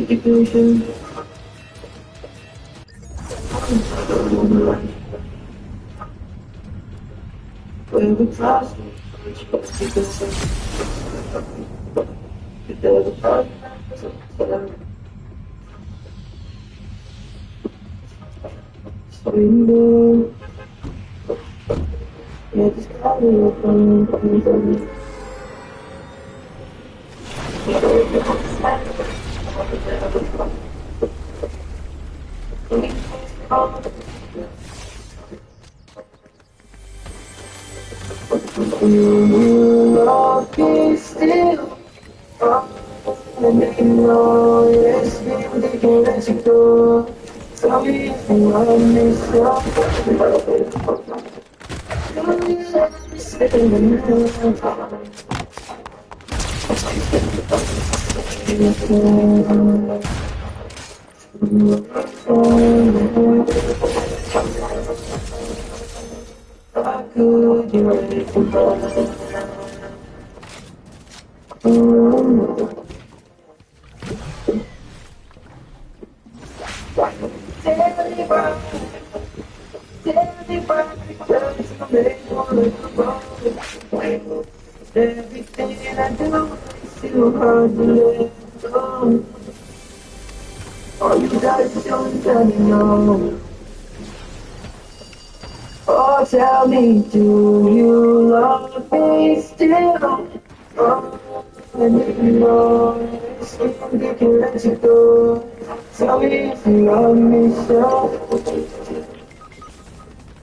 Education. Where we trust, because of our window, yeah, just got it open. You love me still, and you know it's been taking let you go. Tell me if you love me so. Tell me if you stay in the middle. How could you wait for love? Everything I do is too hard to let go. All you gotta do is let me know. Oh, tell me, do you love me still? Oh, and if you know it's you can let you go. Tell me if you love me so.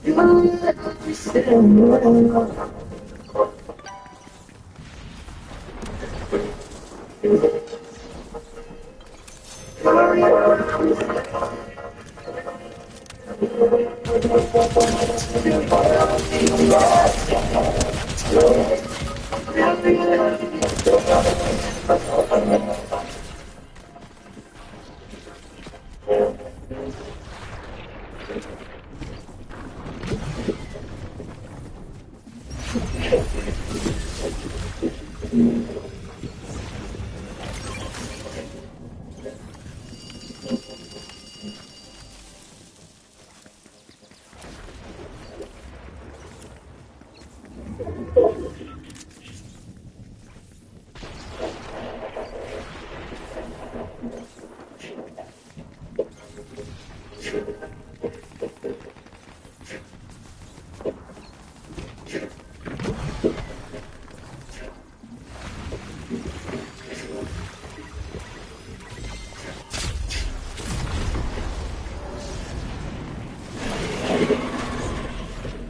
You love me still.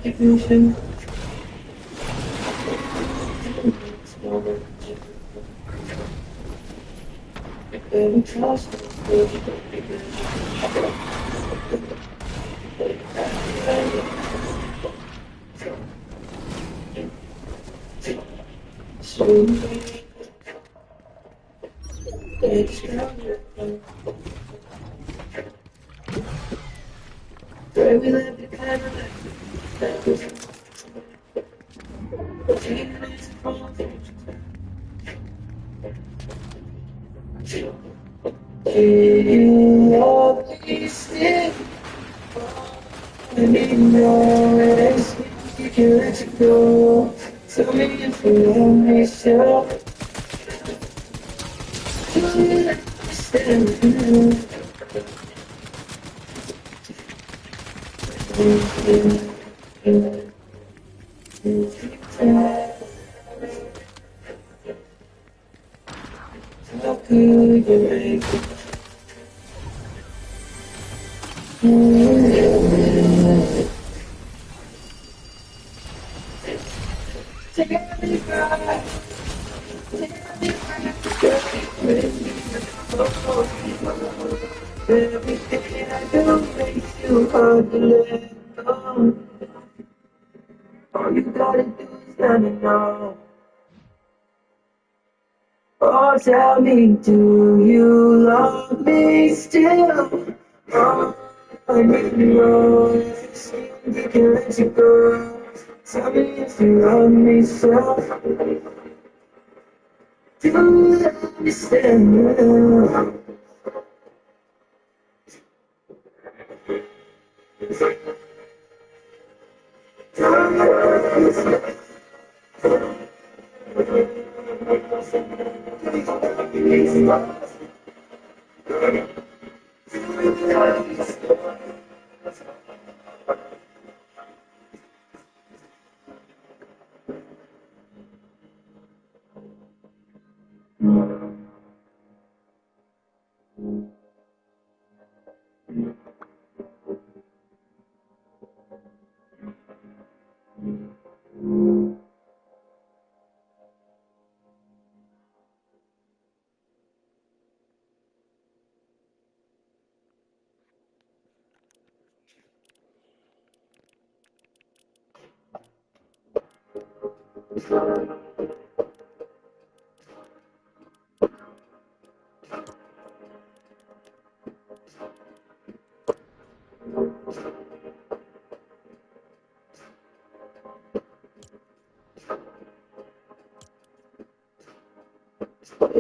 Education. Baby, trust me. Sweet. It's where we live in Canada. You love me still, and you know it's you can let you go. Tell me if you love me so. You let me stand. How could you make it? Take me back, everything I do makes you hard to let go. All you gotta do is let me know. Oh, tell me, do you love me still? Oh, I need to know if you can let you go. Tell me if you love me so. Do you understand?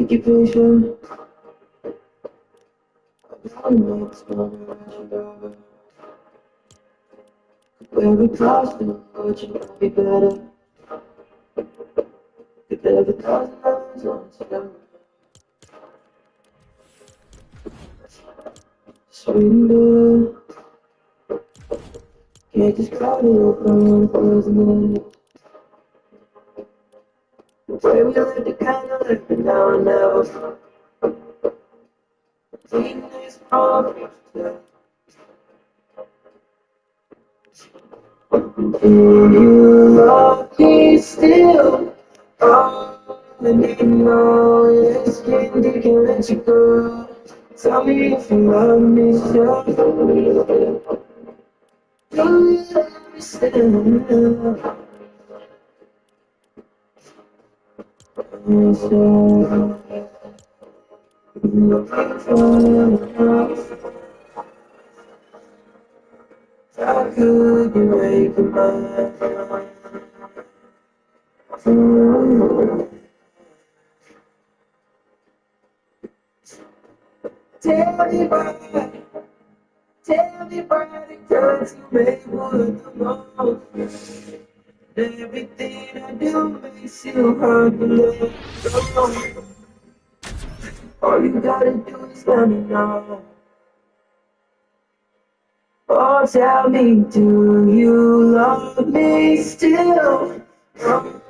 Occupation, I'm not smarter. Where we crossed the road, you might be better. If there were 1,000 miles on together. Sweet, can't describe it if I'm frozen in. The way we lived, it kinda left me now and never. Taking these problems today. Do you love me still? Oh, I need to know it's getting deep, can't let you go. Tell me if you love me still. Do you love me still? How could you make a mind? Tell me why the girls you make would the most. Everything I do makes you hard to let go. All you gotta do is let me know. Oh, tell me, do you love me still? Oh,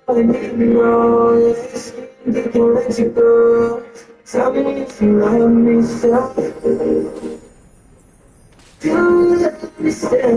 I need to know if you can let you go. Tell me if you love me still. Do you love me still?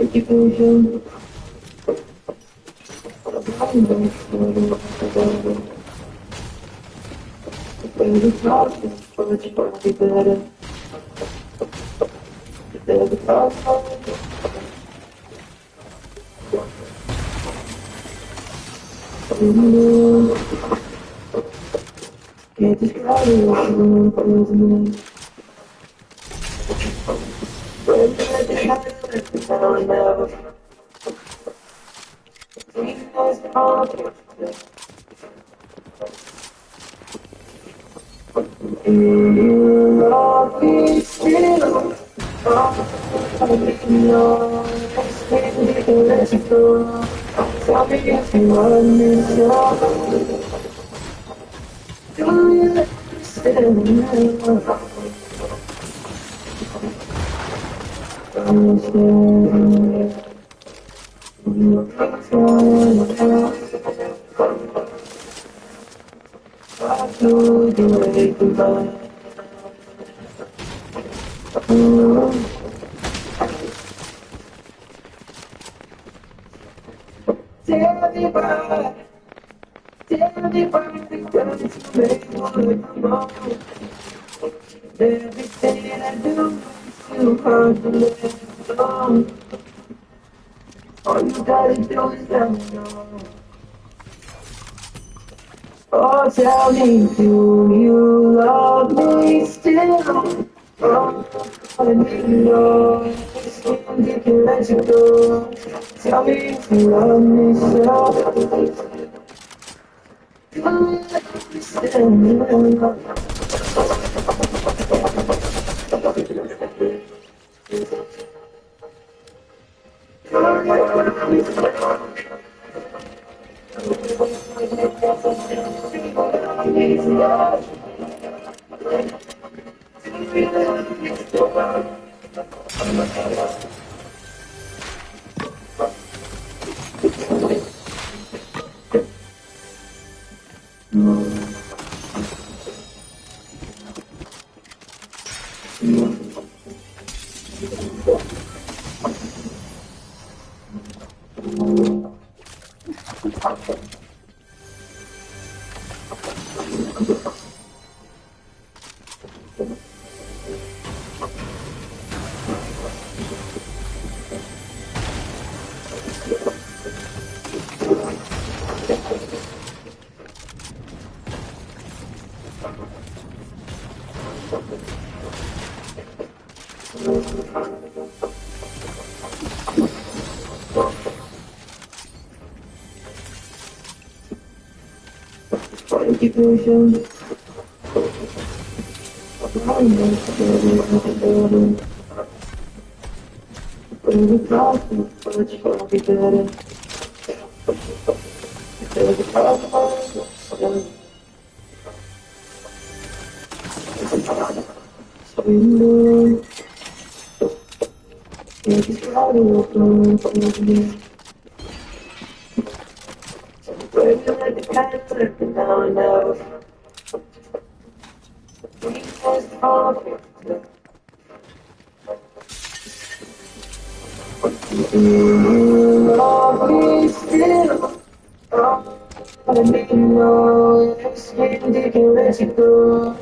Occupation, when we cross the road, you might be better. If there's a problem, can't describe it if I'm frozen in. When you let the kind of the now and never. Taking those problems today. Do you love me still? Oh, I need to know if you can let you go. Tell me if you love me still. Do you love me still? Tell me why, tell me why, because you make what I'm wrong. Everything I do is too hard to let go. All you gotta do is let me know. Oh, tell me, do you love me still? Oh, I need to know. Skin deep can let you go. Tell me if you love me so. You love me still. Occupation. When we cross the bridge, we'll be better. There's a problem. So we know it's probably open for me. When you let the cat slip down and out, we just fall. You love me still. Oh, I need to know if skin deep can let you go.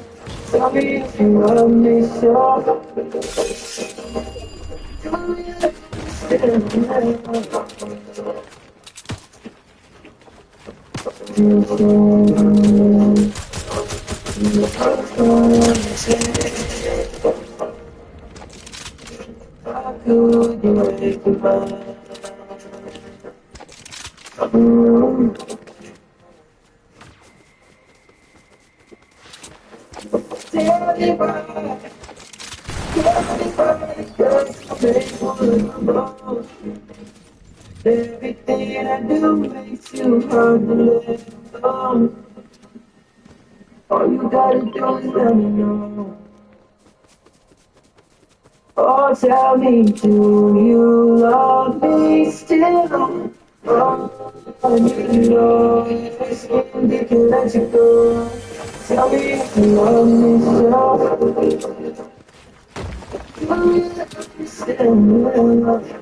Tell me if you love me so. Tell me if you everything I do makes you hard to let go. All you gotta do is let me know. Oh, tell me, do you love me still? Oh, I need to know if it's skin deep can let you go. Tell me if you love me so. Tell me if you still.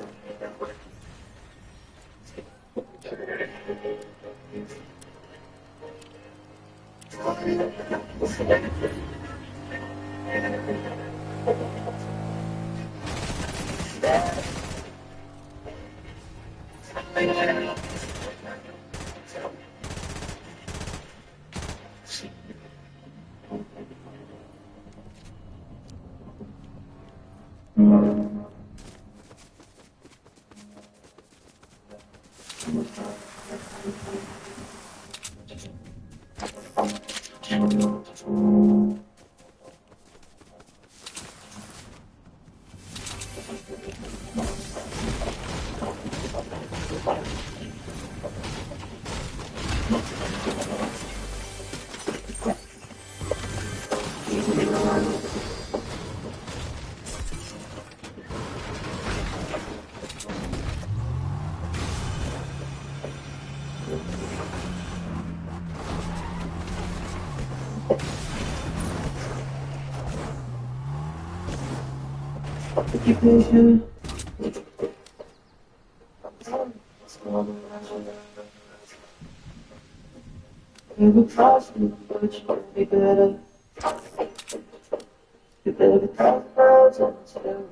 Keep patient. Never possible, but you can be better. You better 1,000 miles on the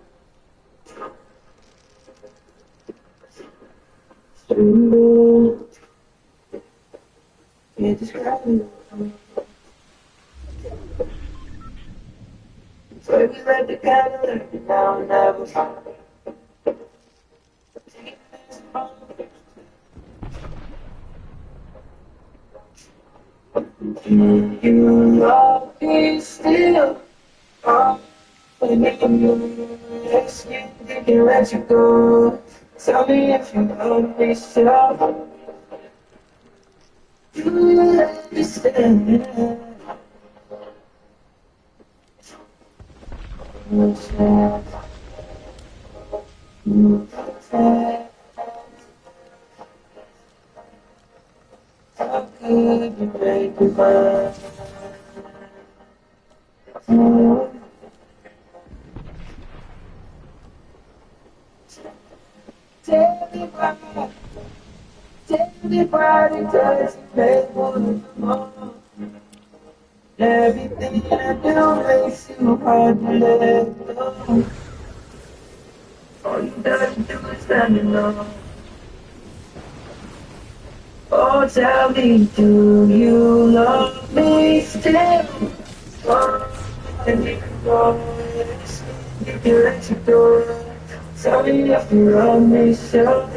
can't describe it. So we let the candle now and never. You love me still. Oh, when you rescue, they can let you go. Tell me if you love me still. You understand. How could you make me mine? Tell me why it doesn't make one more. Everything I do makes you hard to let go. All you gotta do is let me know. Oh, tell me, do you love me still? Oh, and you can always, you can let you go. Tell me if you love me so.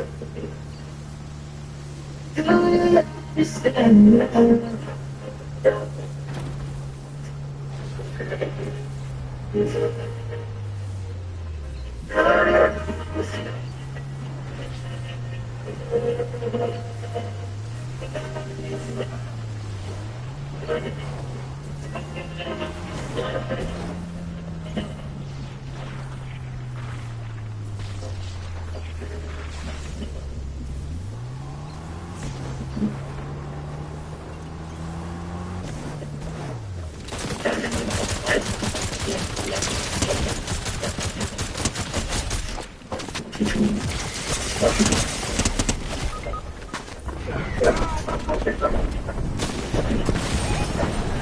Do you understand?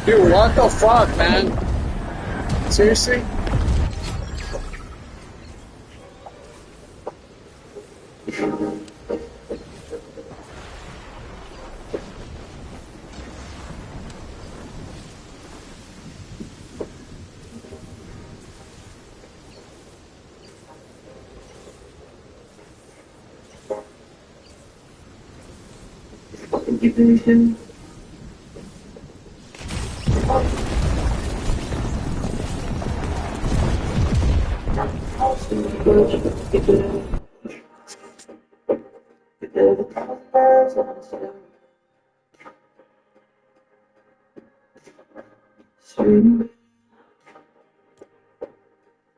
Dude, what the fuck, man? Seriously? Incubation.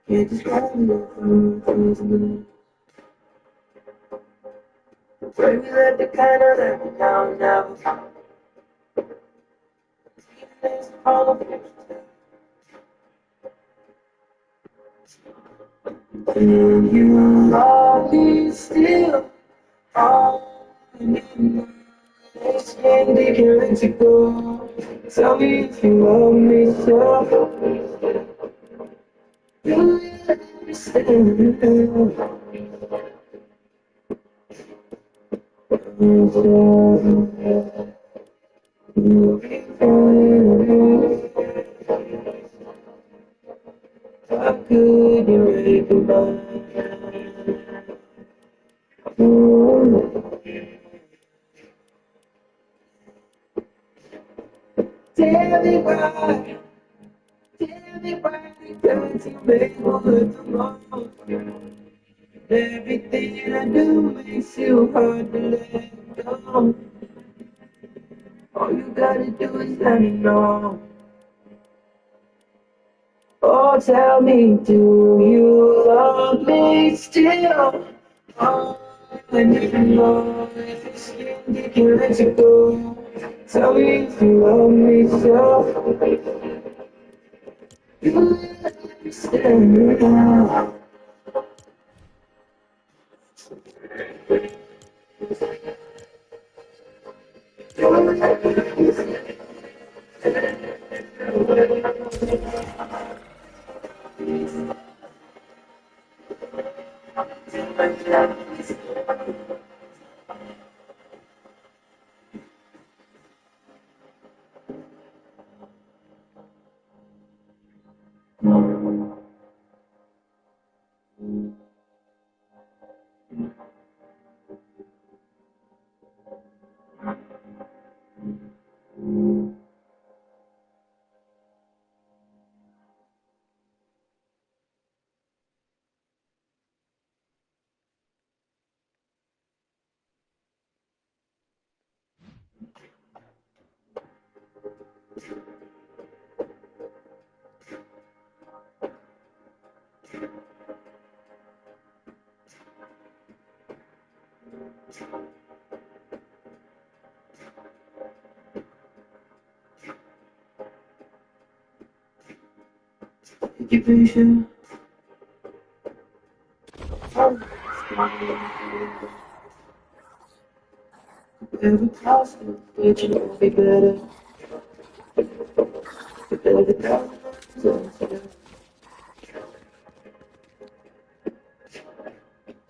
Can't describe it. Pray we let the kind of every now and never. It's all of it. Do you love me still? Oh, and in my skin, they can let you go. Tell me if you love me so. Do you understand? How could you make me mine? Tell me why, tell me why don't you make me look alone? Everything I do makes you hard to let go. All you gotta do is let me know. Oh, tell me, do you love me still? Oh, I need to know if it's you can let you go. Tell me if you love me so. You understand. Occupation. Every possible, but you know me better. Better than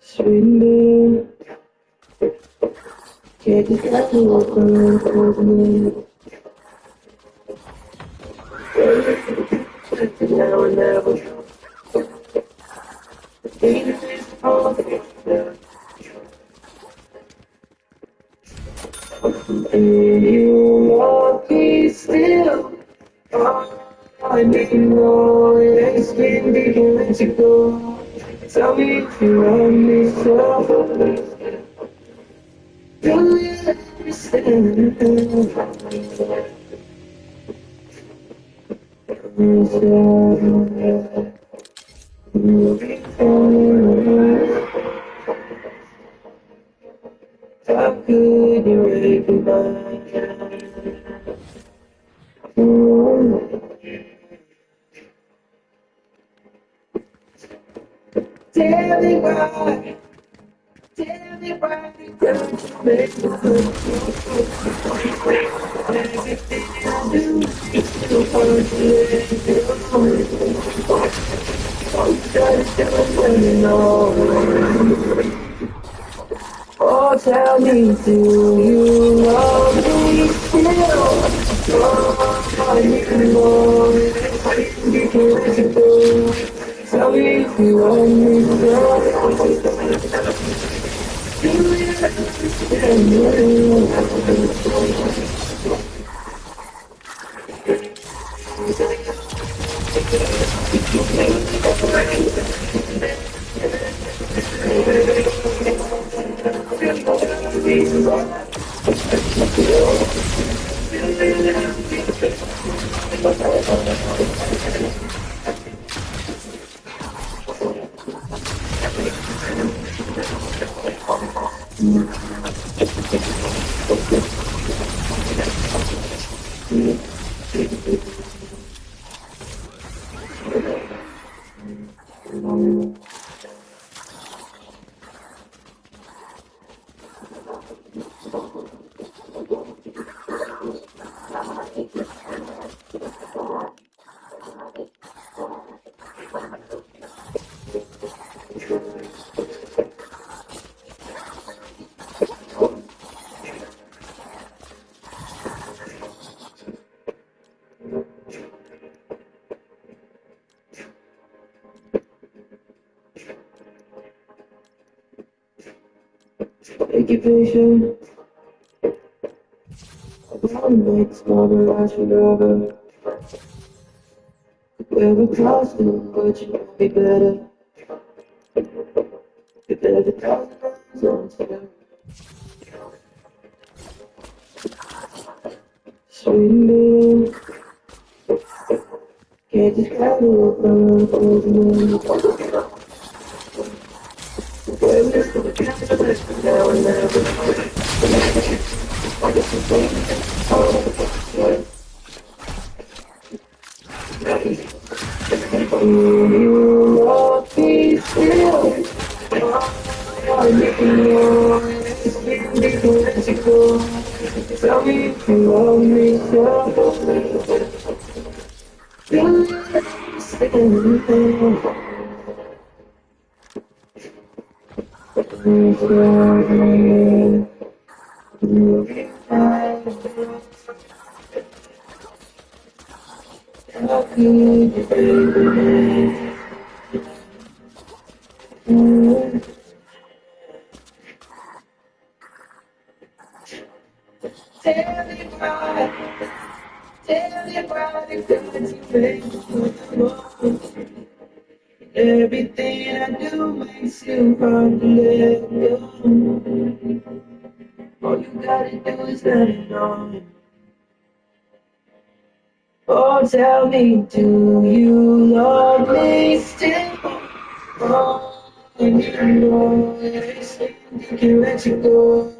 sweet man. Can't just let me walk around for me. Now and never. And you love me still. I need to know it's been taking let you go. Tell me if you love me so. Do you understand? How could you recognize? Tell me why, tell me why you don't make me look everything I do. You want to let me know. Oh, tell me, do you love me still? I need to know if you can let it go. Tell me if you love me still. Do you understand occupation? One makes mama last forever. We're a costume, but you know me better. You better tell me on together. Sweet man, can't just grab me up around for me. Now and never. You love me still. I need to know it's been taking let you go. Tell me if you love me so. Do you understand? Tell me why, tell me why the gods you make me everything I do makes you hard to let go. All you gotta do is let it know. Oh, tell me, do you love me still? Oh, and you know you can let you go.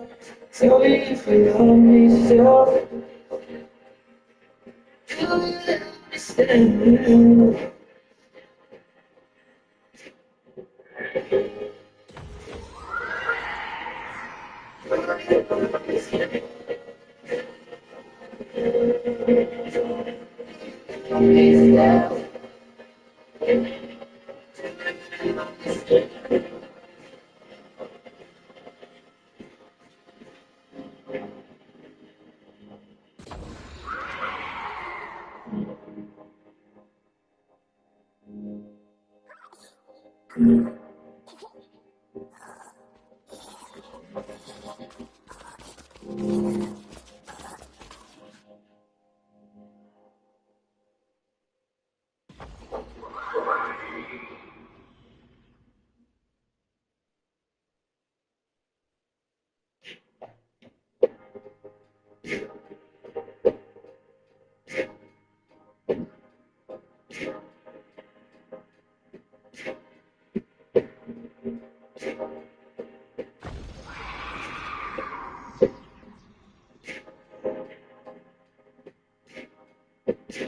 Tell me if you love me still. Do you understand?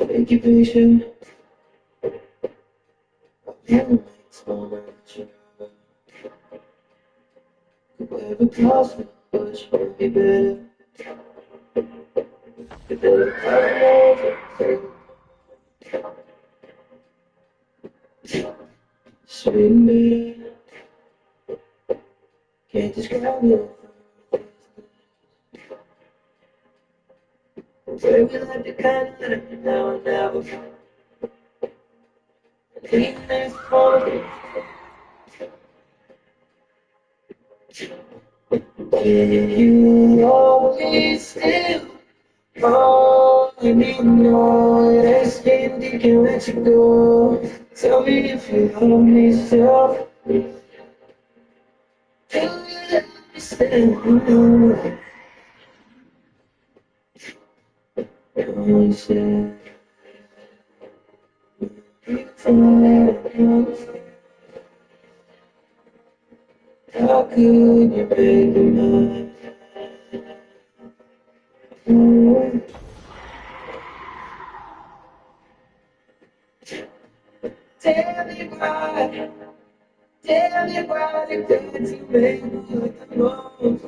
Make you patient. You so much. Whoever calls me, but you be better. You better come over. Sweet me, can't describe it. Where we like to kind of let it now and never. Even if for you always still. Oh, I need no asking, you can let you go. Tell me if you love me still. Do you understand? You said how could you make me mine? Tell me why, tell me why the gods you make me like the most.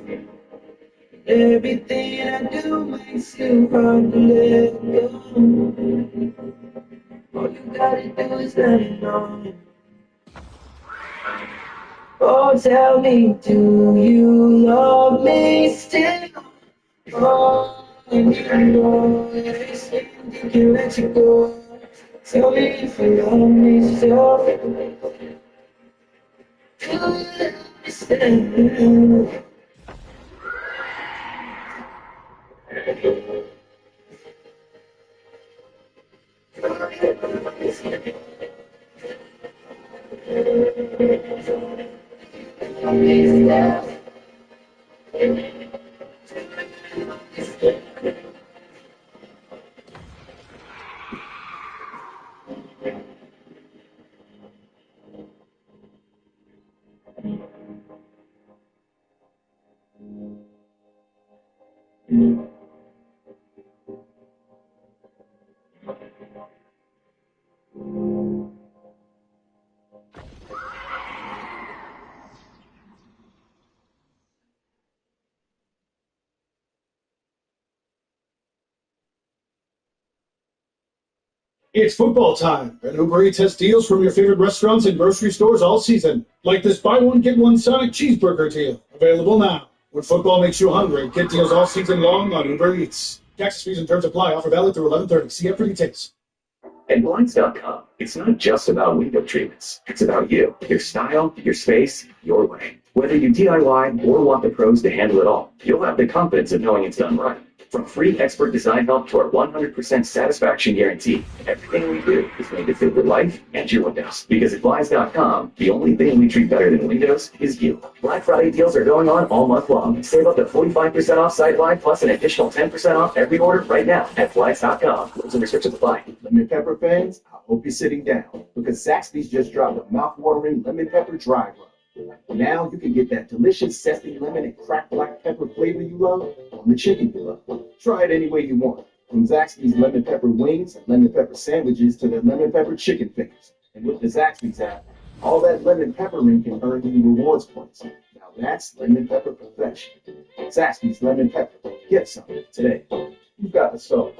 Everything I do makes you hard to let go. All you gotta do is let me know. Oh, tell me, do you love me still? Oh, and you know you can let you go. Tell me if you love me still. Do you understand? It's football time, and Uber Eats has deals from your favorite restaurants and grocery stores all season. Like this buy one, get one Sonic cheeseburger deal. Available now. When football makes you hungry, get deals all season long on Uber Eats. Taxes, fees, and terms apply. Offer valid through 11/30. See app for details. At Blinds.com, it's not just about window treatments. It's about you, your style, your space, your way. Whether you DIY or want the pros to handle it all, you'll have the confidence of knowing it's done right. From free expert design help to our 100% satisfaction guarantee, everything we do is made to fit your life and your windows. Because at Blinds.com, the only thing we treat better than windows is you. Black Friday deals are going on all month long. Save up to 45% off site-wide plus an additional 10% off every order right now at Blinds.com. Rules and restrictions apply. Lemon pepper fans, I hope you're sitting down because Zaxby's just dropped a mouth-watering lemon pepper dry rub. Now you can get that delicious zesty lemon and cracked black pepper flavor you love on the chicken you love. Try it any way you want. From Zaxby's lemon pepper wings and lemon pepper sandwiches to their lemon pepper chicken fingers. And with the Zaxby's app, all that lemon peppering can earn you rewards points. Now that's lemon pepper perfection. Zaxby's lemon pepper. Get some today. You've got the soul.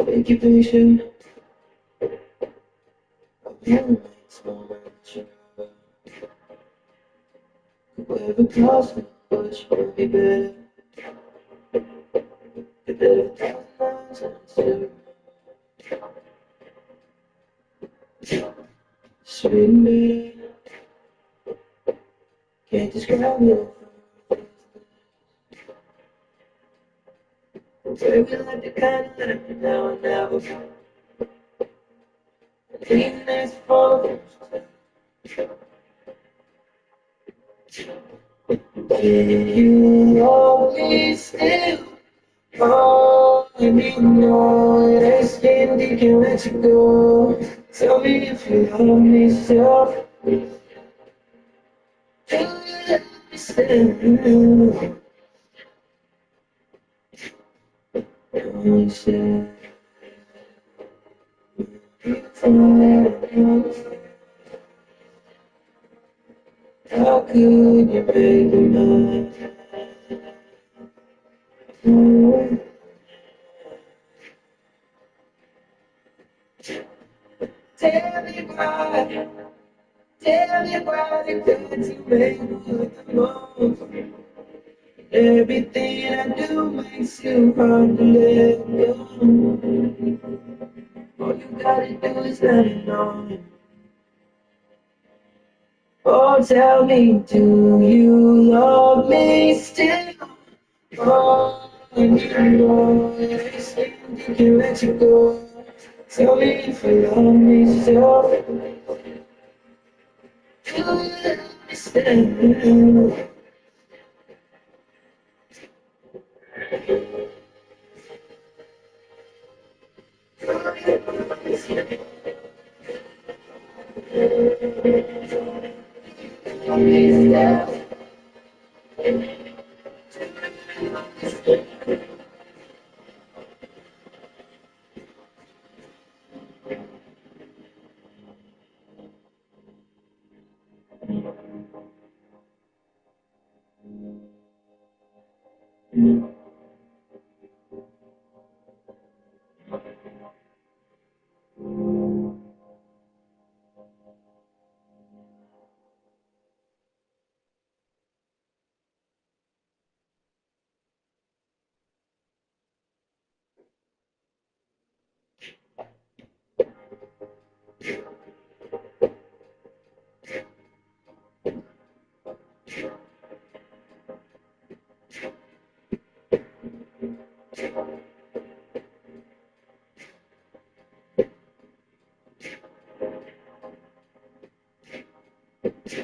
Make you patient. Whoever calls me, push will be better. Get there 1,000 miles and sweet me. Can't describe it. Baby, like the kind of that now and never. Even as far you always still. Oh, and you know that I stand, you can't let you go. Tell me if you love me so. Do you let me stand? You said how could you make me mine? Tell me why, tell me why you got to make me look the most. Everything I do makes you hard to let go. All you gotta do is let me know. Oh, tell me, do you love me still? Oh, and you know that I still can't let you go. Tell me if you love me still. Do you let me stand?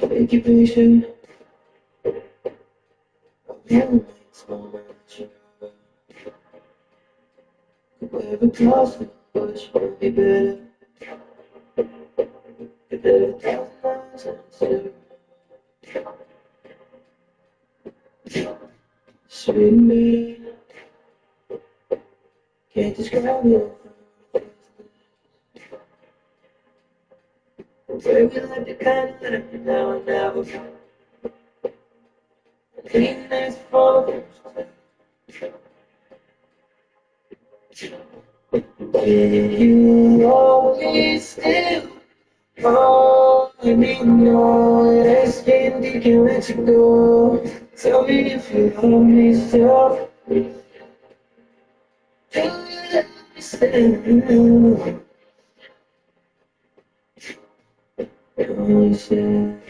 Make you patient. Whoever calls me, push will be better. Get there 1,000 miles and Sweet me, can't describe it. Where we left it kind of left now and never. Clean as for you always still. Oh, I need no asking, you can let you go. Tell me if you love me still. Do you let me still? Oh, you said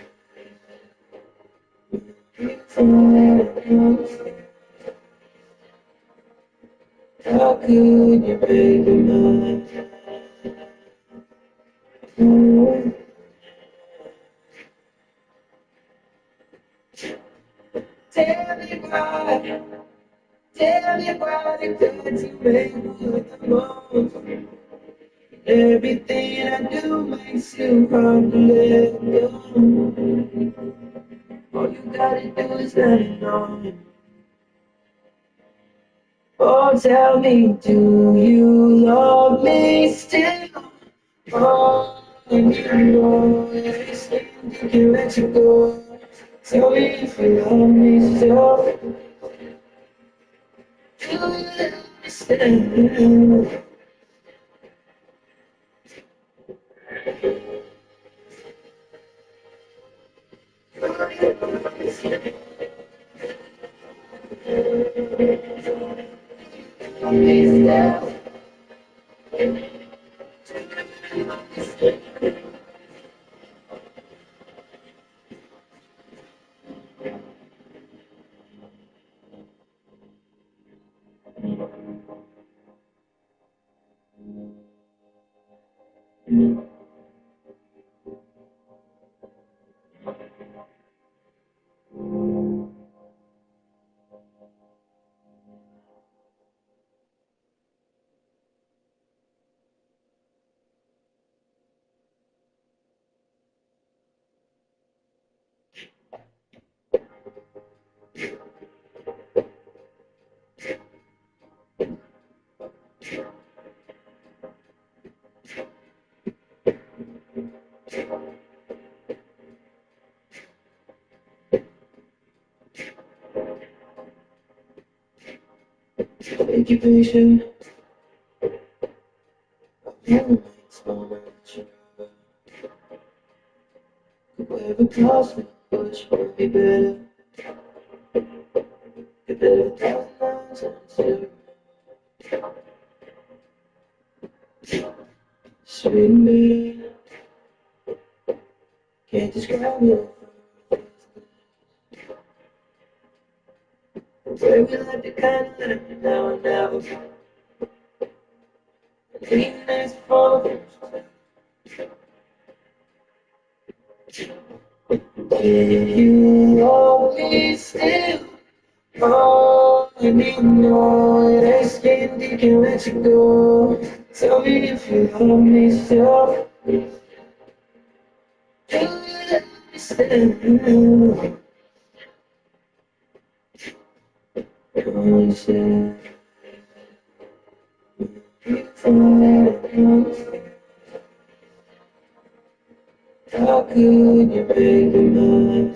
how could you make me mine? Tell me why, tell me why the gods you make with the most. Everything I do makes you hard to let go. All you gotta do is let it know. Oh, tell me, do you love me still? Oh, and you know everything you can let you go. Tell me if you love me still. Do you love me still? Love me still. Make you patient. You so much. Whoever calls me, push will be better. Get better 1,000 times and sweet me, can't describe it. Where we left it kind of left now and never. Clean as for you always still. Oh, I need no asking, you can let you go. Tell me if you love me still. Do you let me still? Oh, you said how could you make me mine?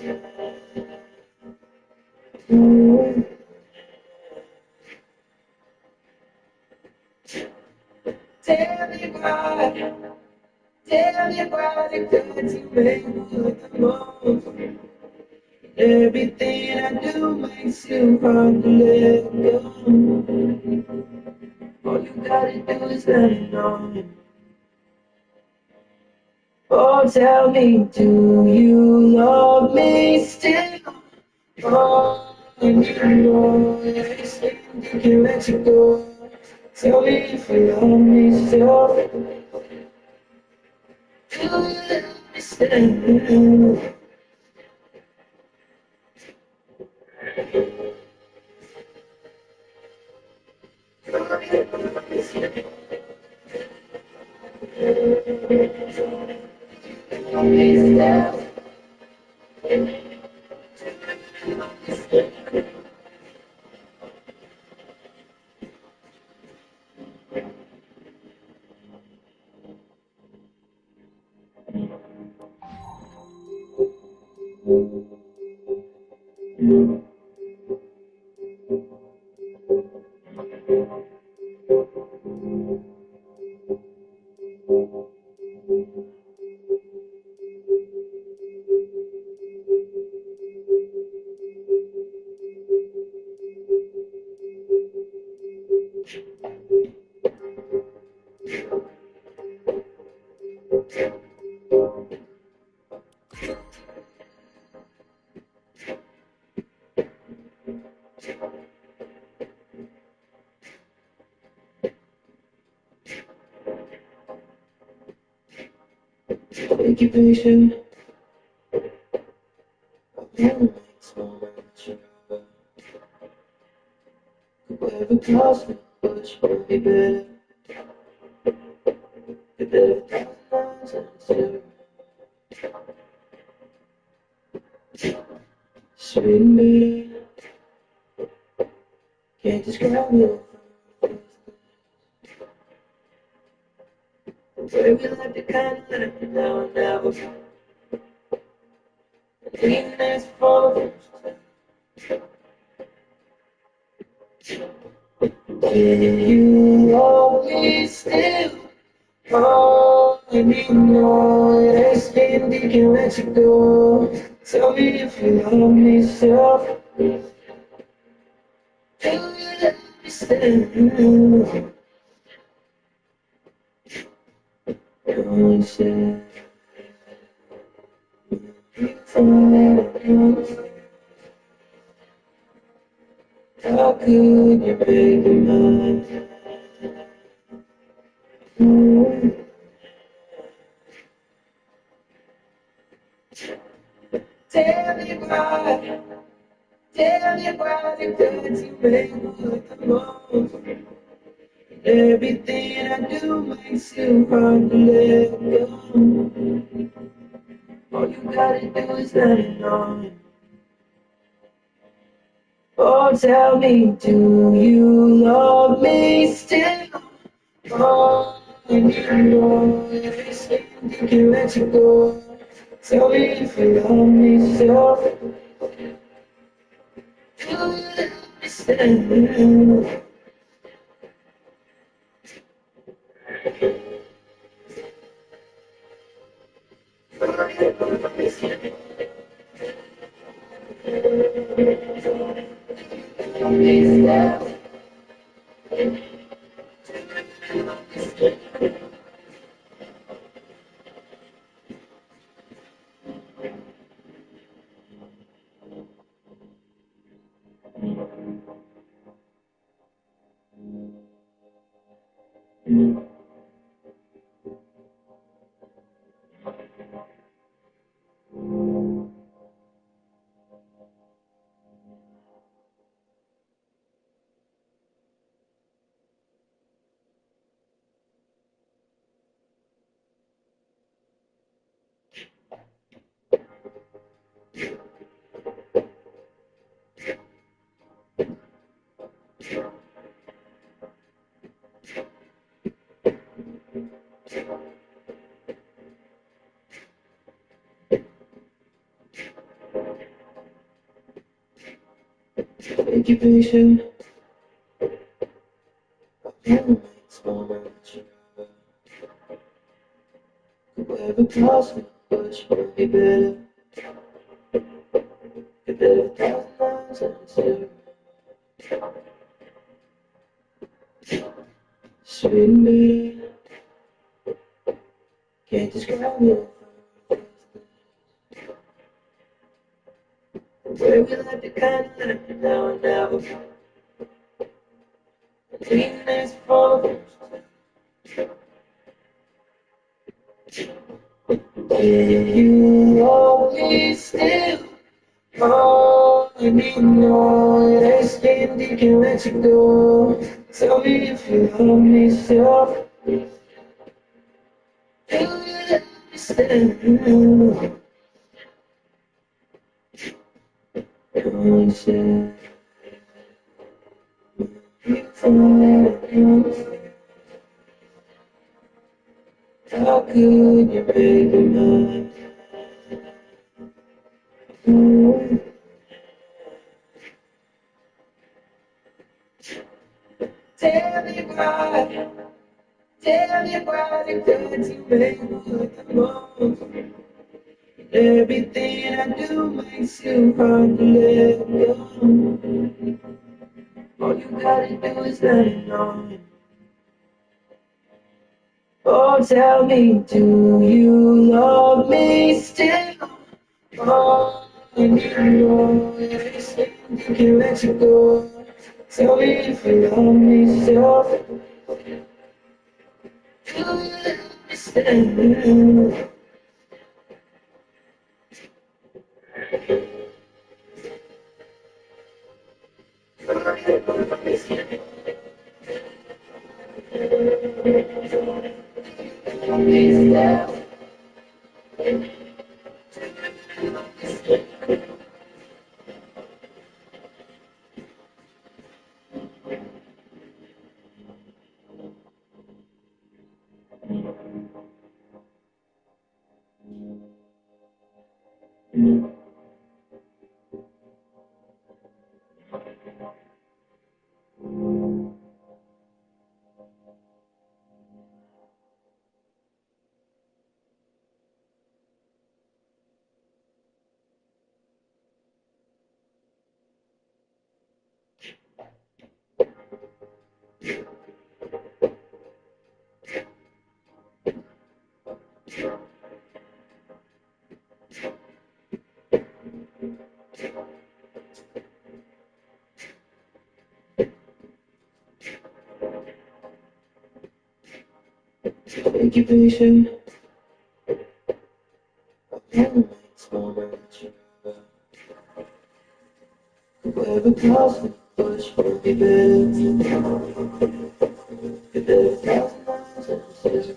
Tell me why, tell me why the gods you make with the most. Everything I do makes you hard to let go. All you gotta do is let it know. Oh, tell me, do you love me still? Oh, and you know everything you can let you go. Tell me if you love me still. Do you love me still? Love me still. Take your patient. It's moment. Whoever calls me, push me better. Get there 1,000 times and sweet me. Can't describe it. The way we like the kind of life now and never. Even as far can you always still? Oh, and you know that I stand, you can let you go. Tell me if you love me so. Tell me that you stand. Don't say how could you make me mine? Tell me why, tell me why the cuts you make look the most. Everything I do makes you hard to let go. All you gotta do is let it know. Oh, tell me, do you love me still? Oh, and you know that I stand, you can let you go. Tell me if you love me so. Do you understand? Take your patient. It's moment. Whoever calls me, push me better. Get there 1,000 times and sweet me. Can't describe it. The way we like the kind of life now and never. Even as far can you always still? Oh, and you know that I stand, you can let you go. Tell me if you love me so. Do you understand? Don't say you forever. How could you make me mine? Everybody that you make with the most. Everything I do makes you hard to let go. All you gotta do is let it know. Oh, tell me, do you love me still? Oh, and you know everything you can let you go. Tell me if you love me still. Do you love me still? Take your patient. Whoever calls the push will be better. If there's 1,000 answers,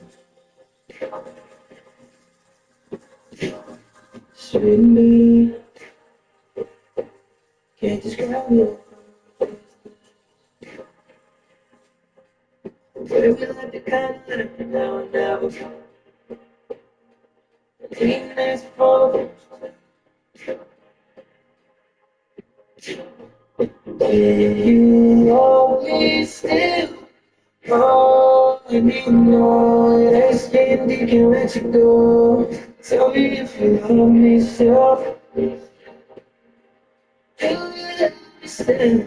shouldn't be. Can't describe it. Where we left it kind of left now and never. Even as far. Do you always still? Oh, and you know that I stand, you can let you go. Tell me if you love me still. Do you love me still?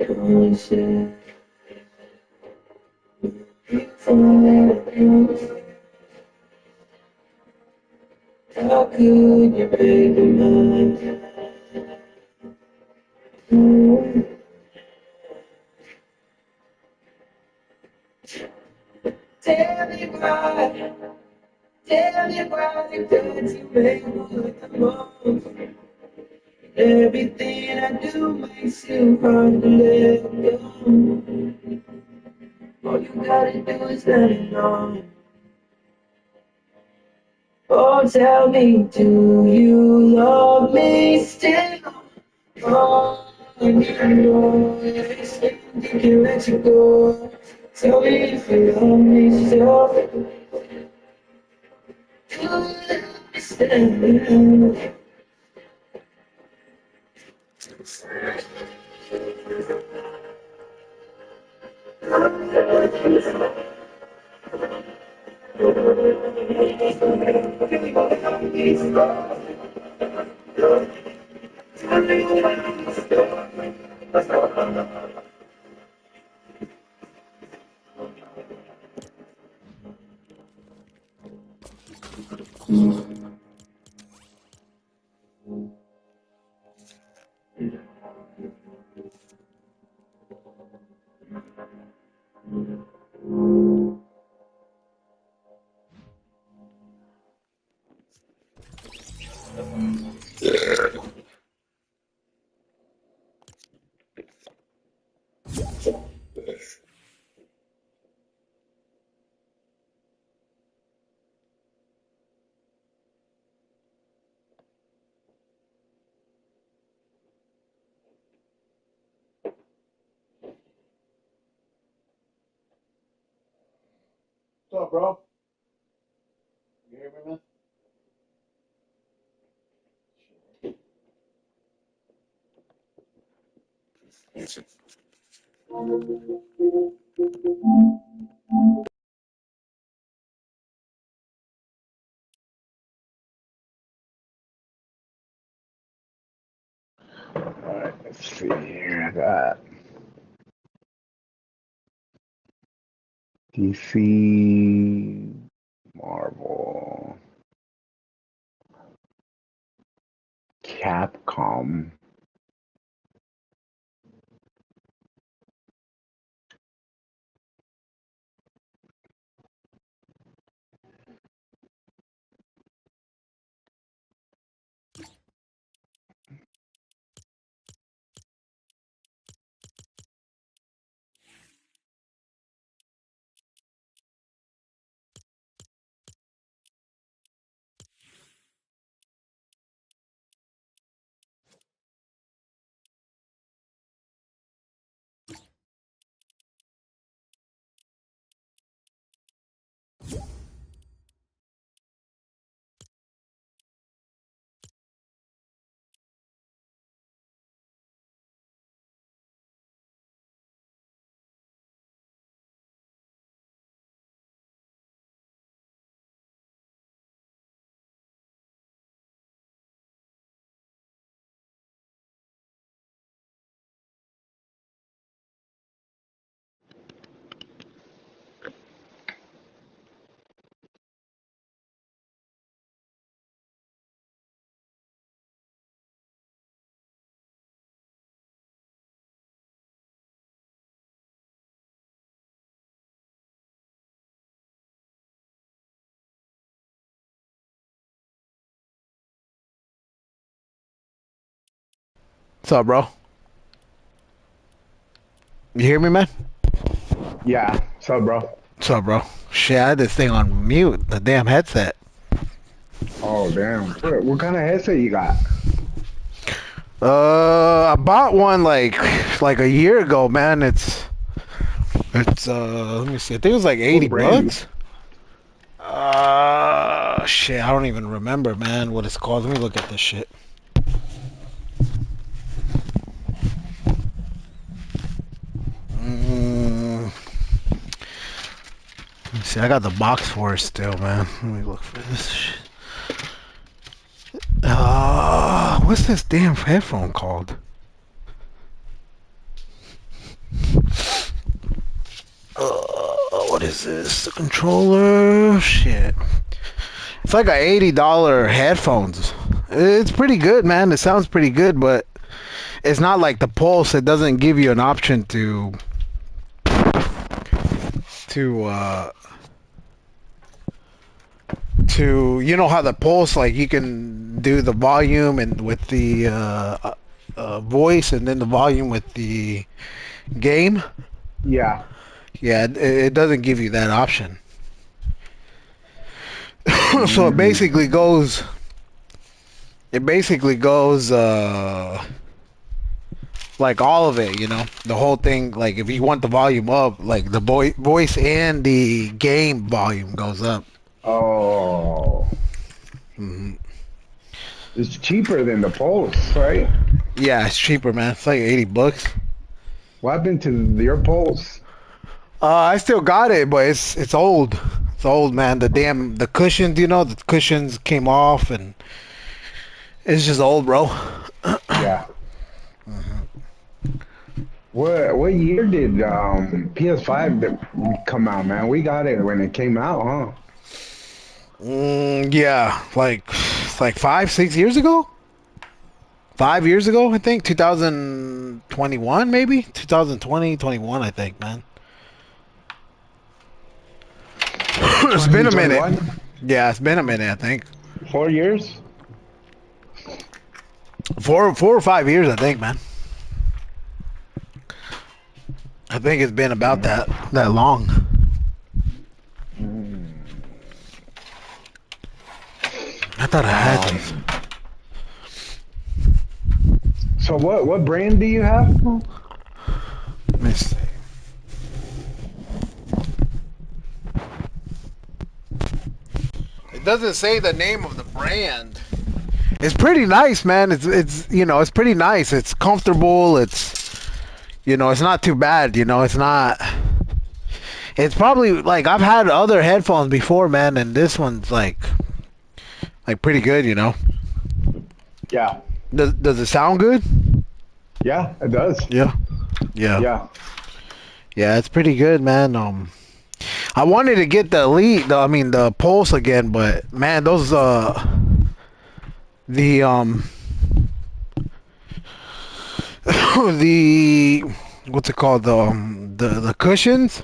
Oh, you said you find. How could you make me mine? Tell me why, tell me why the gods you make with the most. Everything I do makes you hard to let go. All you gotta do is let it know. Oh, tell me, do you love me still? Oh, and you know everything you can let you go. Tell me if you love me still. Do you love me still? What's up, bro? You hear me, man? Alright, let's see here. I got DC, Marvel, Capcom. What's up, bro? You hear me, man? Yeah, so bro. What's up, bro? Shit, I had this thing on mute. The damn headset. Oh damn. What kind of headset you got? I bought one like a year ago, man. It's let me see. I think it was like 80 What brand? bucks. Shit, I don't even remember, man, what it's called. Let me look at this shit. Let me see. I got the box for it still, man. Let me look for this shit. What's this damn headphone called? What is this? The controller? Shit. It's like a $80 headphones. It's pretty good, man. It sounds pretty good, but it's not like the Pulse. It doesn't give you an option to you know how the Pulse, like, you can do the volume and with the voice, and then the volume with the game. Yeah. Yeah, it doesn't give you that option. So it Mm. basically goes. It basically goes like all of it, you know, the whole thing. Like if you want the volume up, like the voice and the game volume goes up. Oh. It's cheaper than the Pulse, right? Yeah, it's cheaper, man. It's like 80 bucks. What happened to your Pulse? I still got it, but it's old. It's old, man. The cushions, you know, the cushions came off, and it's just old, bro. Yeah. What year did PS5 come out, man? We got it when it came out, huh? Yeah, like 5, 6 years ago. 5 years ago, I think. 2021, maybe 2020, 21. I think, man. It's been a minute. 2021? Yeah, it's been a minute. I think 4 years? 4 or 5 years. I think, man. I think it's been about that long. I thought I had this. So what brand do you have? Let me see. It doesn't say the name of the brand. It's pretty nice, man. It's you know, it's pretty nice. It's comfortable. It's, You know, it's not too bad. You know, it's not. It's probably like I've had other headphones before, man, and this one's like pretty good. You know. Yeah. Does it sound good? Yeah, it does. Yeah. Yeah. Yeah. Yeah, it's pretty good, man. I wanted to get the Elite, I mean the Pulse again, but man, those the the what's it called, the cushions,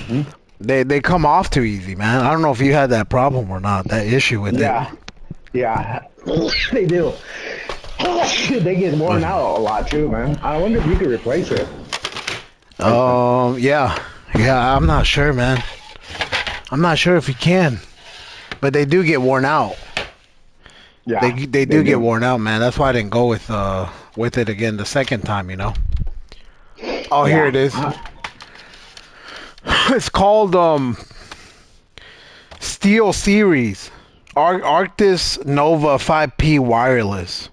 Hmm? they come off too easy, man. I don't know if you had that problem or not, that issue with Yeah. Yeah. They do. They get worn out a lot too, man. I wonder if you could replace it. it. Yeah, yeah. I'm not sure, man. I'm not sure if you can, but they do get worn out. Yeah. They do get worn out, man. That's why I didn't go with it again the second time, you know. Oh, here Yeah. it is. It's called Steel Series Arctis Nova 5P wireless.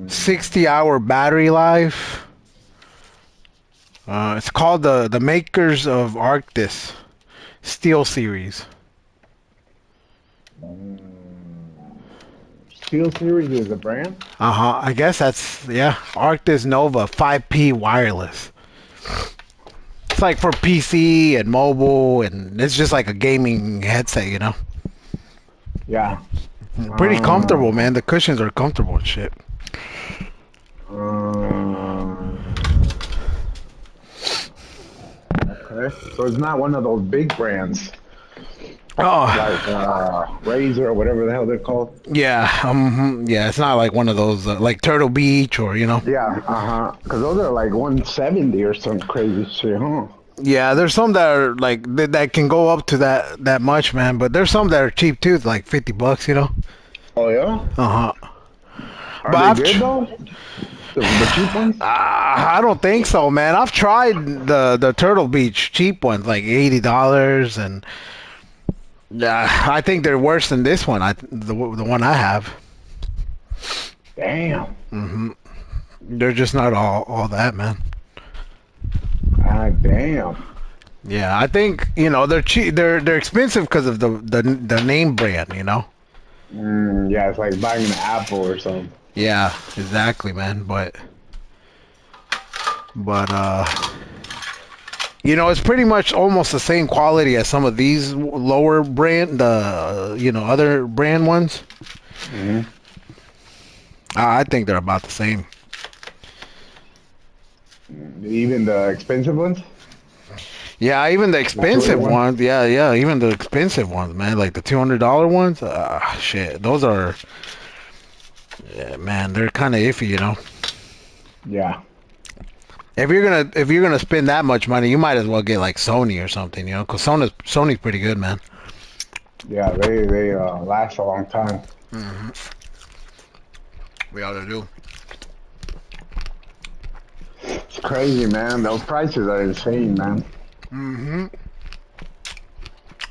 60-hour battery life. It's called the makers of Arctis Steel Series. Steel Series is a brand? Uh-huh. I guess that's, yeah, Arctis Nova 5P wireless. It's like for PC and mobile, and it's just like a gaming headset, you know. Yeah. Pretty comfortable, man. The cushions are comfortable and shit. Okay. So it's not one of those big brands Oh, like Razer or whatever the hell they're called. yeah. Yeah, it's not like one of those like Turtle Beach or, you know. Yeah. Because those are like 170 or some crazy shit, huh? Yeah, there's some that are like that can go up to that much, man. But there's some that are cheap too, like $50, you know. Oh yeah. Uh huh. Are But they I've good though? The cheap ones? I don't think so, man. I've tried the Turtle Beach cheap ones, like $80, and I think they're worse than this one. The one I have. Damn. They're just not all that, man. God damn. Yeah, I think they're cheap. They're expensive because of the name brand, you know. Yeah, it's like buying an Apple or something. Yeah, exactly, man. But it's pretty much almost the same quality as some of these lower brand, other brand ones. I think they're about the same. Even the expensive ones? Yeah, even the expensive one? ones. Yeah, even the expensive ones, man. Like the $200 ones. Shit, those are. Yeah, man, they're kind of iffy, you know. Yeah. If you're gonna spend that much money, you might as well get like Sony or something, you know, because Sony's pretty good, man. Yeah, they last a long time. We ought to do. It's crazy, man. Those prices are insane, man.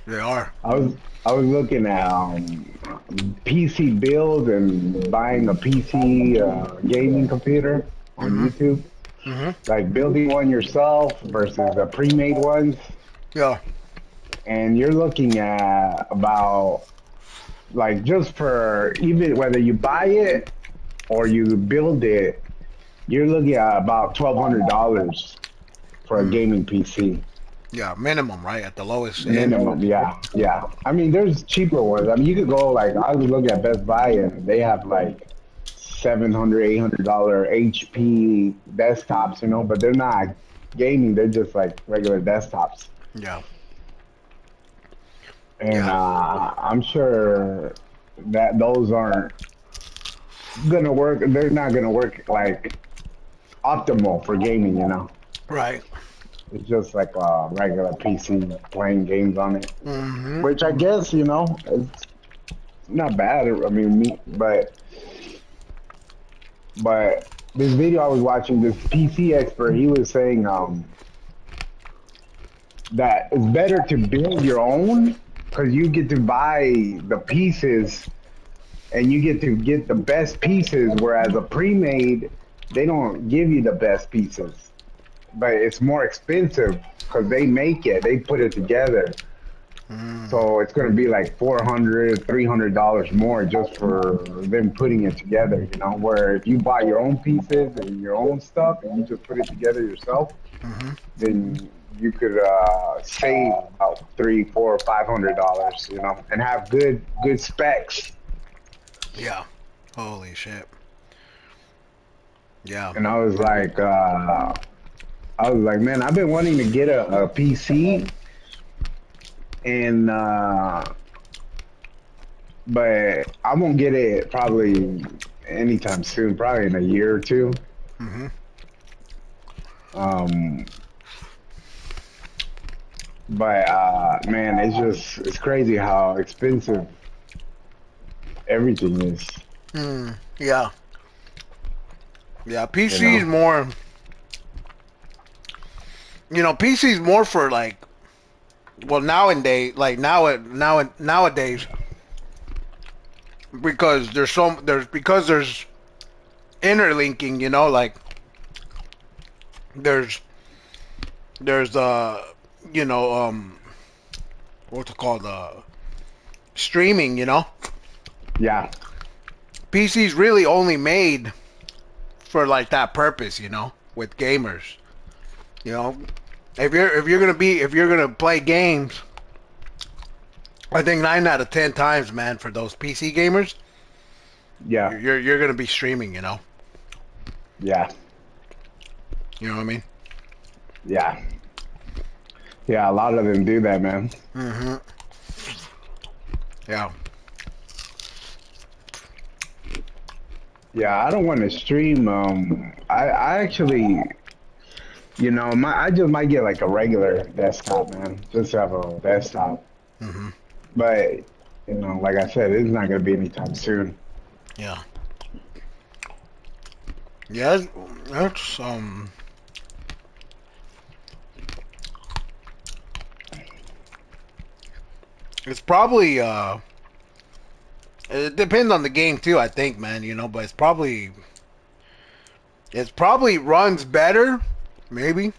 They are. I was looking at PC builds and buying a PC gaming computer on YouTube. Like building one yourself versus the pre-made ones. Yeah. And you're looking at about, like, just for even whether you buy it or you build it, you're looking at about $1,200 for a gaming PC. Yeah, minimum, right? At the lowest Minimum, yeah. I mean, there's cheaper ones. I mean, you could go, like, I was looking at Best Buy and they have like $700, $800 HP desktops, you know, but they're not gaming. They're just like regular desktops. Yeah. And I'm sure that those aren't gonna work. They're not gonna work like optimal for gaming, you know. Right. It's just like a regular PC playing games on it, which I guess, you know, it's not bad. I mean, but this video I was watching, this PC expert, he was saying that it's better to build your own because you get to buy the pieces and you get to get the best pieces, whereas a pre-made, they don't give you the best pieces, but it's more expensive because they make it, they put it together. Mm, So it's going to be like $400, $300 more just for them putting it together, you know. Where if you buy your own pieces and your own stuff and you just put it together yourself, mm-hmm. then you could save about $300, $400, you know, and have good specs. Yeah. Holy shit. Yeah. And I was like, man, I've been wanting to get a PC, and but I won't get it probably anytime soon, probably in a year or two. Mm-hmm. Um, but man, it's crazy how expensive everything is, Mm, yeah. Yeah. you PC's know. more. PC's more for like. Well, nowadays, like nowadays, because there's interlinking. Like there's there's you know what's it called, streaming. Yeah, PC's really only made for like that purpose. With gamers. You know, if you're gonna play games, I think 9 out of 10 times, man, for those PC gamers, yeah, you're gonna be streaming. yeah, You know what I mean? yeah, yeah. A lot of them do that, man. Mm-hmm. Yeah. Yeah, I don't want to stream. I actually, I just might get like a regular desktop, man. Just have a desktop. Mm-hmm. But, like I said, it's not gonna be anytime soon. Yeah. Yeah. That's It's probably it depends on the game too. I think, man. But it's probably runs better, maybe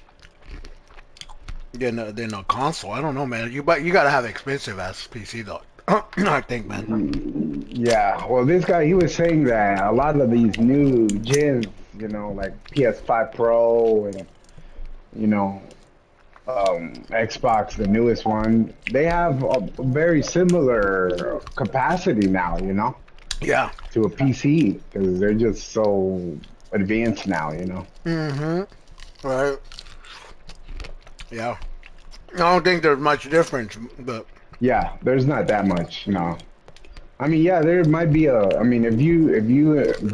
than a console. I don't know, man. But you gotta have expensive ass PC though. I think, man. Yeah, well, this guy, he was saying that a lot of these new gens, like PS5 Pro and, you know, Xbox, the newest one, they have a very similar capacity now, Yeah. to a PC because they're just so advanced now. Mm-hmm. Right. Yeah. I don't think there's much difference, but Yeah, there's not that much, no. I mean, yeah, there might be I mean, if you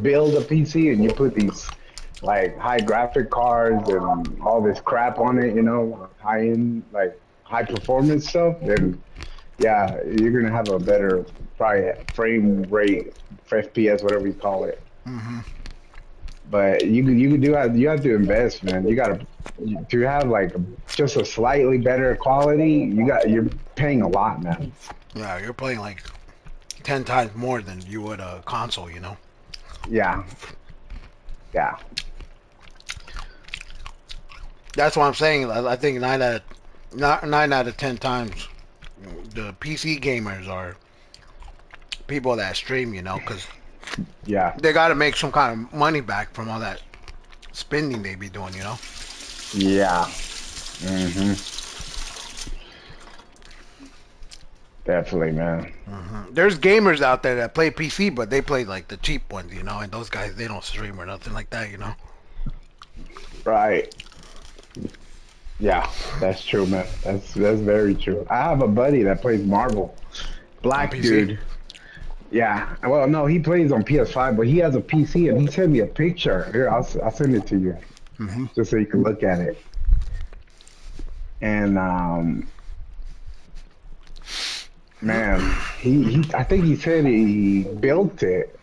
build a PC and you put these like high graphic cards and all this crap on it, high end like high performance stuff, then yeah, you're gonna have a better probably frame rate, FPS, whatever you call it. mm-hmm. But you have to invest, man. You gotta to have like just a slightly better quality. You're paying a lot, man. Yeah, you're playing like 10 times more than you would a console. Yeah, yeah, That's what I'm saying. I think 9 out of 10 times the PC gamers are people that stream, because yeah, they got to make some kind of money back from all that spending they be doing. yeah. hmm Definitely, man. There's gamers out there that play PC, but they play like the cheap ones, and those guys they don't stream or nothing like that. Right. Yeah, that's true, man. That's very true. I have a buddy that plays Marvel. On Black PC. dude. Yeah. Well, no, he plays on PS5, but he has a PC, and he sent me a picture. Here, I'll send it to you Hmm. just so you can look at it. And man, he I think he said he built it.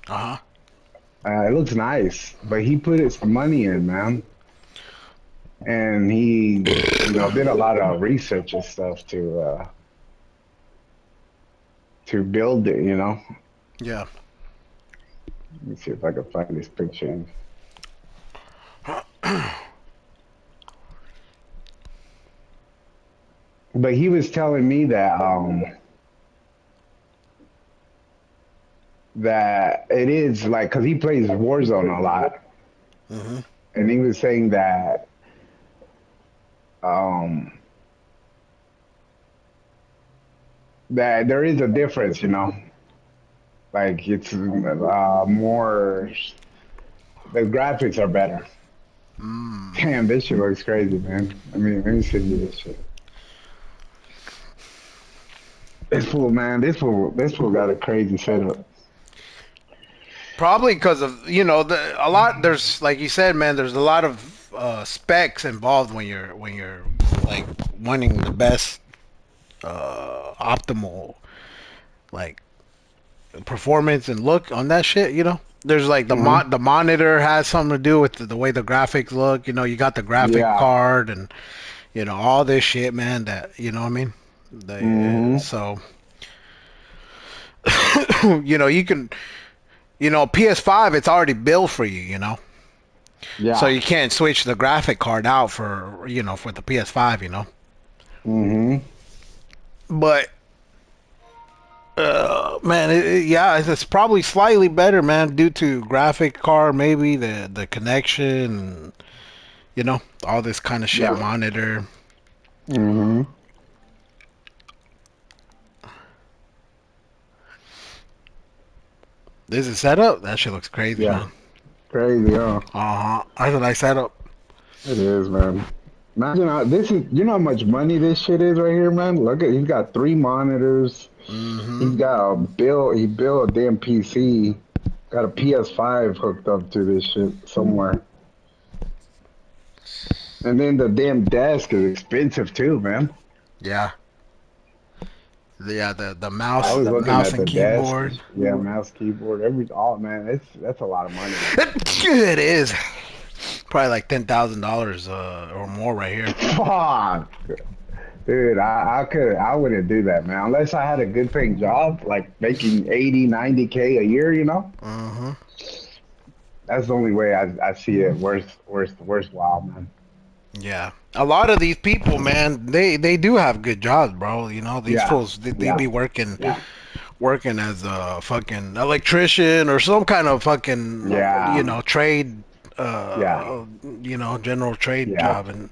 Uh huh. It looks nice, but he put some money in, man. And he, did a lot of research and stuff to build it. Yeah. Let me see if I can find this picture. But he was telling me that it is like because he plays Warzone a lot, Hmm. and he was saying um that there is a difference, like it's more the graphics are better. Mm. Damn, this shit looks crazy, man. Let me send you this shit. This fool got a crazy setup. Probably because of a lot. There's like you said, man. There's a lot of specs involved when you're like wanting the best optimal like performance and look on that shit. There's like Hmm. the monitor has something to do with the way the graphics look. You got the graphic Yeah. card and all this shit, man. That what I mean. Hmm. So you can PS5 it's already built for you. So Yeah. you can't switch the graphic card out for for the PS5. Hmm. But man, yeah, it's probably slightly better, man, due to graphic card, maybe the connection, all this kind of shit, Yeah. monitor. Hmm. This is setup. That shit looks crazy, Yeah. man. Crazy, huh? That's a nice setup. It is, man. Imagine this is you know how much money this shit is right here, man. Look at he's got three monitors. Hmm. He's got a bill. He built a damn PC. Got a PS5 hooked up to this shit somewhere. And then the damn desk is expensive too, man. Yeah, yeah. The I mouse, was the looking mouse at and the desk. keyboard. Yeah, mouse, keyboard, man. That's a lot of money right there, man. It is probably like $10,000 or more right here. Fuck, dude. I wouldn't do that, man. Unless I had a good paying job, like making 80, 90K a year. Hmm. That's the only way I see it worthwhile, man. Yeah. A lot of these people, man, they do have good jobs, bro. These Yeah, fools they yeah, be working as a fucking electrician or some kind of fucking yeah, trade yeah, general trade yeah, job and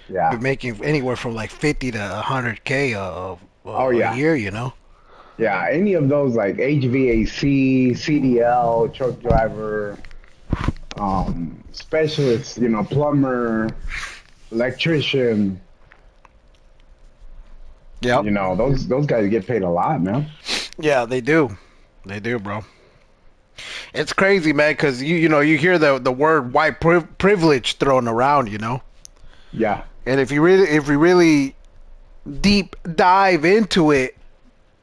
be yeah. making anywhere from like 50 to 100K Oh a yeah, year. yeah. Any of those like HVAC, CDL, truck driver, specialist, plumber, electrician, Yep. those guys get paid a lot, man. Yeah, they do. They do, bro. It's crazy, man, because you hear the word white privilege thrown around, Yeah, and if you really deep dive into it,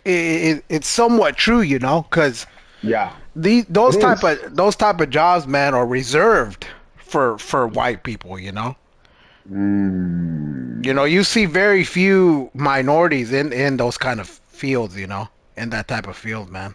it's somewhat true, because yeah. It is. those type of jobs, man, are reserved for white people. Mm, You see very few minorities in those kind of fields, in that type of field, man.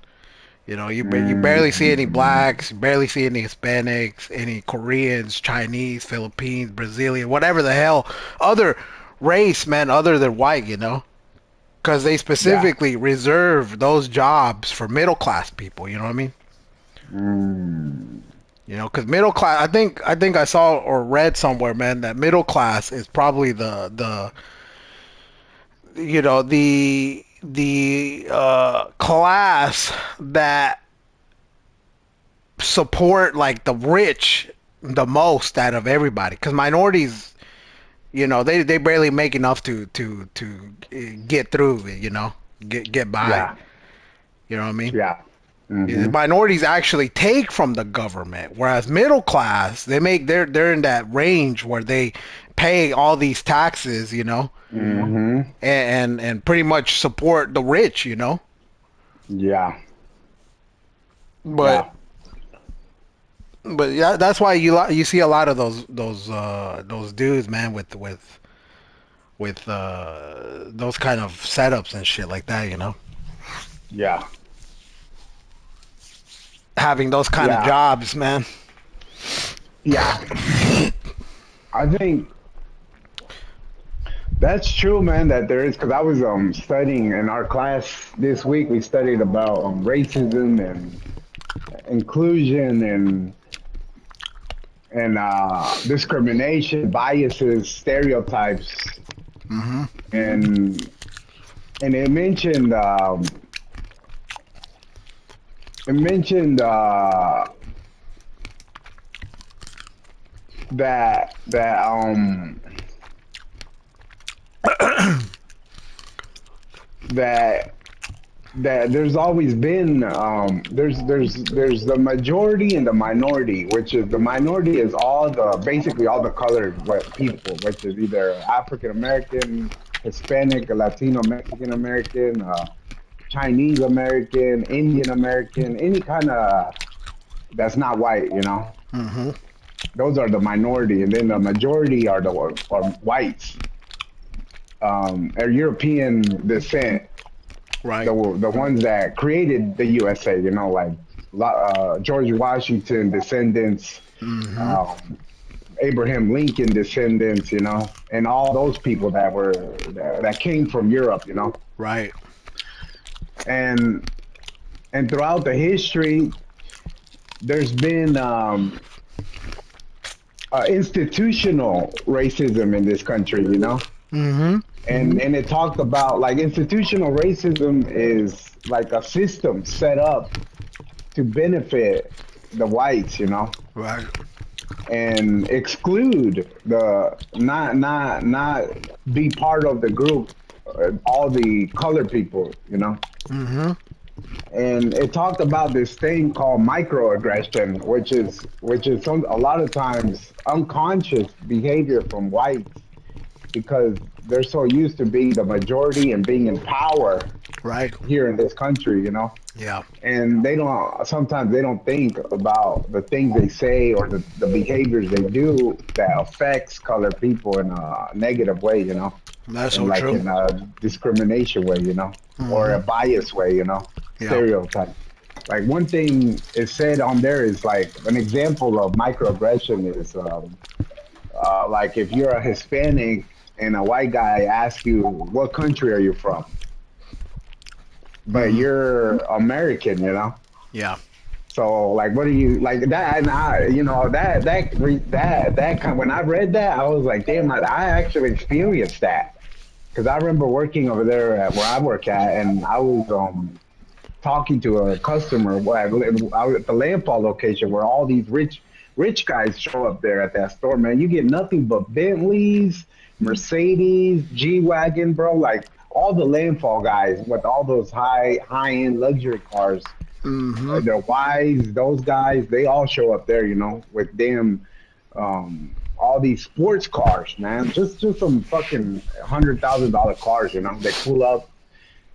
You barely see any mm, blacks, you barely see any Hispanics, any Koreans, Chinese, Philippines, Brazilian, whatever the hell other race, man, other than white, because they yeah. specifically reserve those jobs for middle class people. You know what I mean? Mm, Because middle class, I think I saw or read somewhere, man, that middle class is probably the class that support like the rich the most out of everybody. Because minorities, they barely make enough to get through it. Get by. yeah, You know what I mean? yeah. Hmm. Minorities actually take from the government, whereas middle class they're in that range where they pay all these taxes, Hmm. and pretty much support the rich. Yeah, But yeah, yeah, that's why you see a lot of those dudes, man, with those kind of setups and shit like that. yeah. having those kind of Yeah, jobs, man. yeah. I think that's true, man. That there is, because I was studying in our class this week. We studied about racism and inclusion and discrimination, biases, stereotypes, Hmm. and it mentioned that that that there's always been there's the majority and the minority, which is the minority is all the basically all the colored what people, which is either African American, Hispanic, Latino, Mexican American, Chinese American, Indian American, any kind of that's not white, you know. Hmm. Those are the minority, and then the majority are the are whites, are European descent, Right. the ones that created the USA, you know, like George Washington descendants, Hmm. um, Abraham Lincoln descendants, you know, and all those people that came from Europe, you know, Right. and throughout the history, there's been institutional racism in this country, you know, Hmm. and it talked about like institutional racism is like a system set up to benefit the whites, you know, Right. and exclude the not be part of the group, all the colored people, you know. Hmm. And it talked about this thing called microaggression, which is a lot of times unconscious behavior from whites because they're so used to being the majority and being in power Right. here in this country, you know. Yeah. And they don't sometimes they don't think about the things they say or the behaviors they do that affects colored people in a negative way, you know, That's and so like true. in a discrimination way, you know, or Hmm. a bias way, you know, Yeah. stereotype. Like one thing is said on there is like an example of microaggression is like if you're a Hispanic and a white guy asks you what country are you from, but Hmm. you're American, you know. Yeah. So like, what do you like that? And you know, that kind. When I read that, I was like, damn, I actually experienced that because I remember working over there at where I work at, and I was talking to a customer at the landfall location where all these rich guys show up there at that store. Man, you get nothing but Bentleys, Mercedes, G wagon, bro. Like all the landfall guys with all those high end luxury cars, Hmm. the wives, those guys, they all show up there, you know, with damn all these sports cars, man. Just some fucking $100,000 cars, you know. They pull up,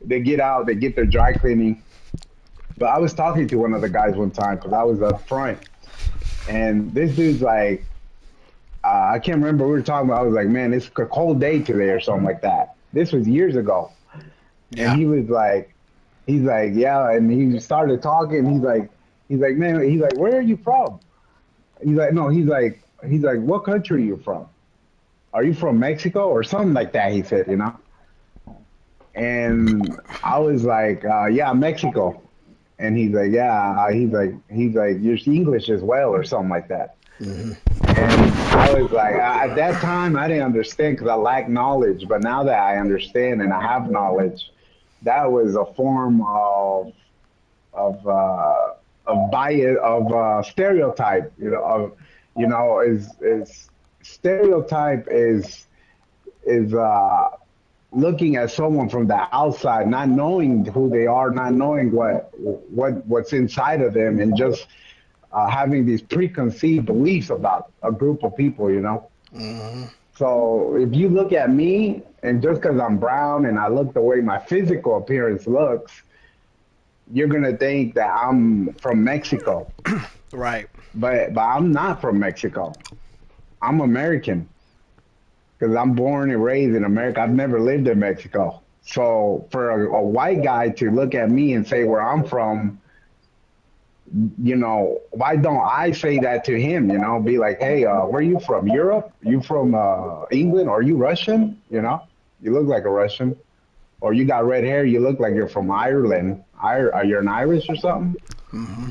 they get out, they get their dry cleaning. But I was talking to one of the guys one time because I was up front, and this dude's like, I can't remember what we were talking about. I was like, man, it's a cold day today or something like that. This was years ago, and Yeah. he's like, yeah, and he started talking. He's like, man, he's like, where are you from? He's like, no, he's like, what country are you from? Are you from Mexico or something like that? He said, you know, and I was like, yeah, Mexico. And he's like, yeah, he's like, you're English as well or something like that. Hmm. And I was like, at that time, I didn't understand because I lacked knowledge. But now that I understand and I have knowledge, that was a form of bias of stereotype. Is stereotype is looking at someone from the outside, not knowing who they are, not knowing what's inside of them, and just having these preconceived beliefs about a group of people, you know. Hmm. So if you look at me, and just because I'm brown and I look the way my physical appearance looks, you're gonna think that I'm from Mexico, Right. but I'm not from Mexico. I'm American because I'm born and raised in America. I've never lived in Mexico. So for a white guy to look at me and say where I'm from, you know, why don't I say that to him? You know, be like, hey, where are you from? Europe? You from England? Are you Russian? You know, you look like a Russian. Or you got red hair. You look like you're from Ireland. You're an Irish or something? Hmm.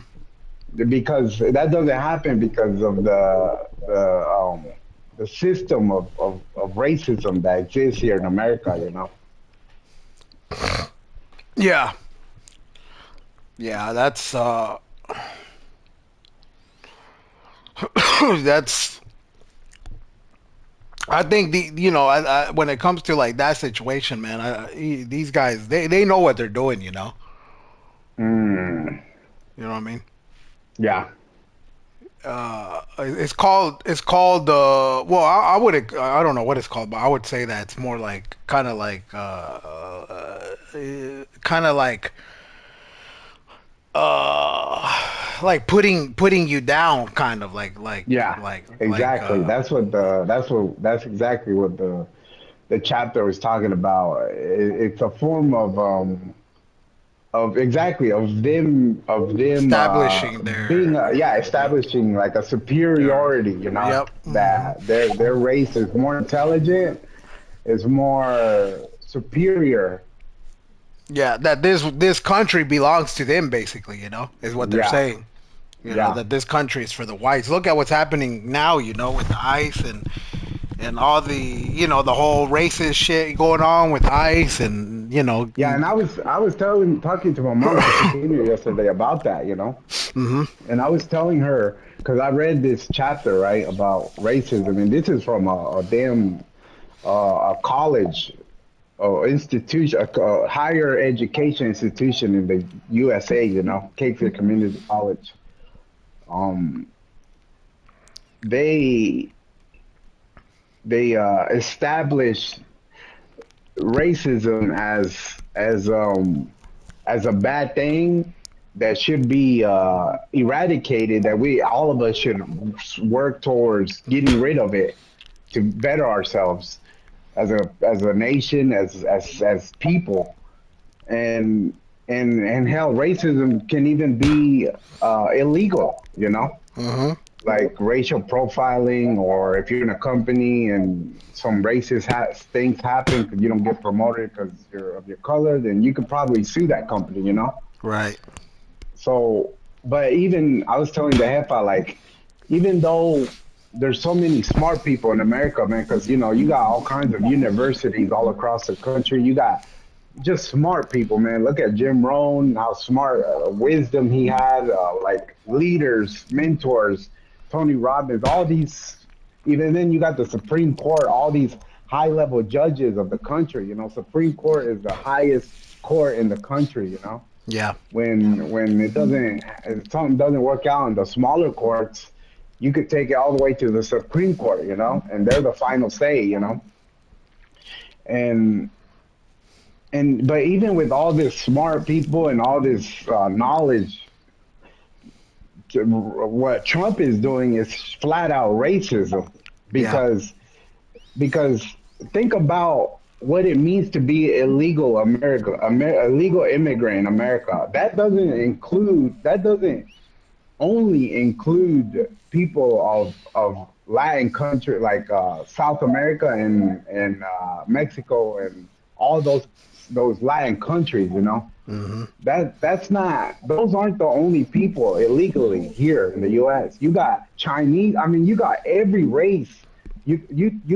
Because that doesn't happen because of the system of racism that exists here in America. You know. Yeah, yeah, that's. I think when it comes to like that situation, man, these guys they know what they're doing. Mm, You know what I mean? yeah. It's called well, I would I don't know what it's called, but I would say that it's more like kind of like putting you down, kind of Yeah, exactly. like. That's exactly what the chapter was talking about. It's a form of exactly of them Establishing being their yeah, establishing like a their superiority. You know, yep. Hmm. that their race is more intelligent, is more superior. Yeah, that this country belongs to them, basically, is what they're Yeah, saying. yeah. That this country is for the whites. Look at what's happening now, with the ICE and all the whole racist shit going on with ICE and Yeah, and I was talking to my mom because she came here yesterday about that, you know. hmm. And I was telling her because I read this chapter right about racism, and this is from a damn a college or institution, a higher education institution in the USA. You know, Cape Fear Community College. Um, they they established racism as a bad thing that should be eradicated. That we all of us should work towards getting rid of it to better ourselves as a nation, as people, and and hell, racism can even be illegal. You know, Hmm. like racial profiling, or if you're in a company and some racist things happen because you don't get promoted because you're of your color, then you could probably sue that company. You know. Right. So, but even I was telling the Jefa, like, even though there's so many smart people in America, man, because you got all kinds of universities all across the country. You got just smart people, man. Look at Jim Rohn, how smart wisdom he had, like leaders, mentors, Tony Robbins, all these. Even then, you got the Supreme Court, all these high level judges of the country. You know, Supreme Court is the highest court in the country. You know, Yeah. when if something doesn't work out in the smaller courts, you could take it all the way to the Supreme Court, and they're the final say, and but even with all this smart people and all this knowledge, what Trump is doing is flat out racism Yeah. because because think about what it means to be illegal illegal immigrant in America. That doesn't only include people of Latin country like South America and Mexico and all those Latin countries. Hmm. That's not those aren't the only people illegally here in the U.S. You got Chinese. I mean, you got every race. You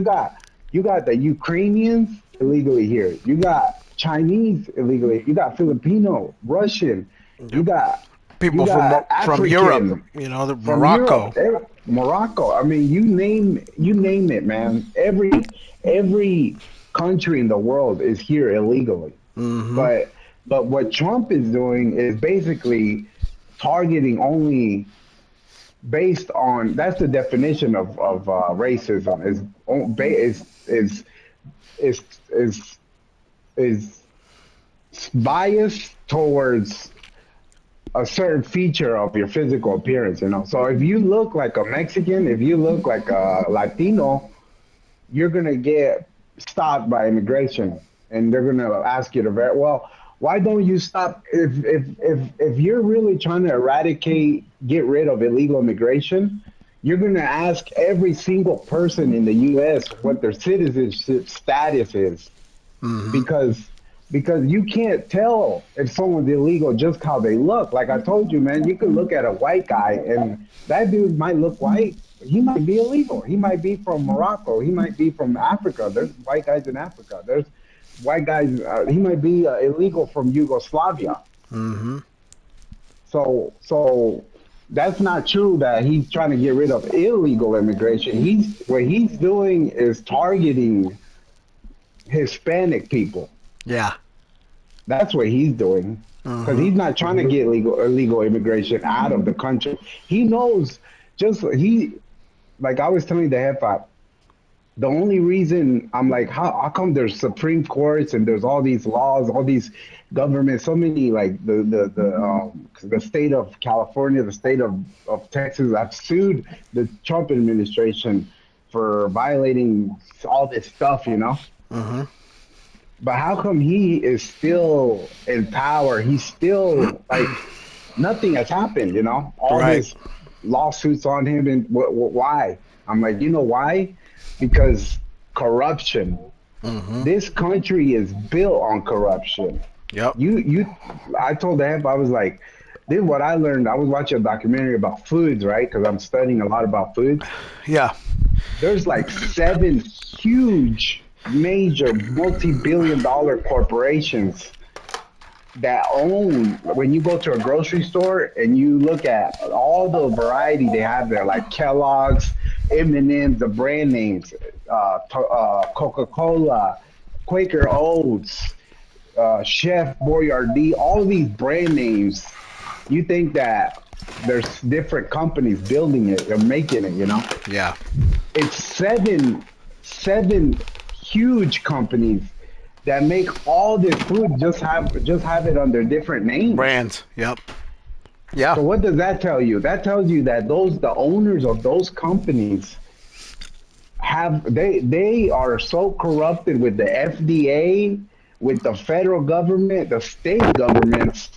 got the Ukrainians illegally here. You got Chinese illegally. You got Filipino, Russian. You Yep. got you People got from Europe, African the from Europe, Morocco. Morocco. I mean, you name it, man. Every country in the world is here illegally. Hmm. But what Trump is doing is basically targeting only based on that's the definition of racism is is is biased towards a certain feature of your physical appearance. So if you look like a Mexican, if you look like a Latino, you're gonna get stopped by immigration, and they're gonna ask you to well. Why don't you stop if you're really trying to get rid of illegal immigration, you're going to ask every single person in the US what their citizenship status is Hmm. because you can't tell if someone's illegal just how they look. Like I told you, man, you can look at a white guy and that dude might look white. He might be illegal. He might be from Morocco. He might be from Africa. There's white guys in Africa. There's white guys. He might be illegal from Yugoslavia. Hmm. So that's not true that he's trying to get rid of illegal immigration. He's what he's doing is targeting Hispanic people. Yeah. That's what he's doing because Hmm. he's not trying to get illegal immigration out of the country. He knows just he like I was telling the head five. The only reason I'm like, how come there's Supreme Courts and there's all these laws, all these governments, so many like the state of California, the state of Texas. I've sued the Trump administration for violating all this stuff, you know. Hmm. But how come he is still in power? He's still like nothing has happened, you know. All Right. this lawsuits on him, and why? I'm like, you know why? Because corruption. Hmm. This country is built on corruption. Yep. You. I told him I was like, this is what I learned. I was watching a documentary about foods, right? Because I'm studying a lot about foods. Yeah. There's like seven huge, major, multi-billion-dollar corporations that own. When you go to a grocery store and you look at all the variety they have there, like Kellogg's, M&M's, the brand names, Coca-Cola, Quaker Oats, Chef Boyardee, all of these brand names, you think that there's different companies building it or making it, you know? Yeah. It's seven huge companies that make all this food just have it under different names. Brands. Yep. Yeah. So what does that tell you? That tells you that the owners of those companies they are so corrupted with the FDA, with the federal government, the state governments,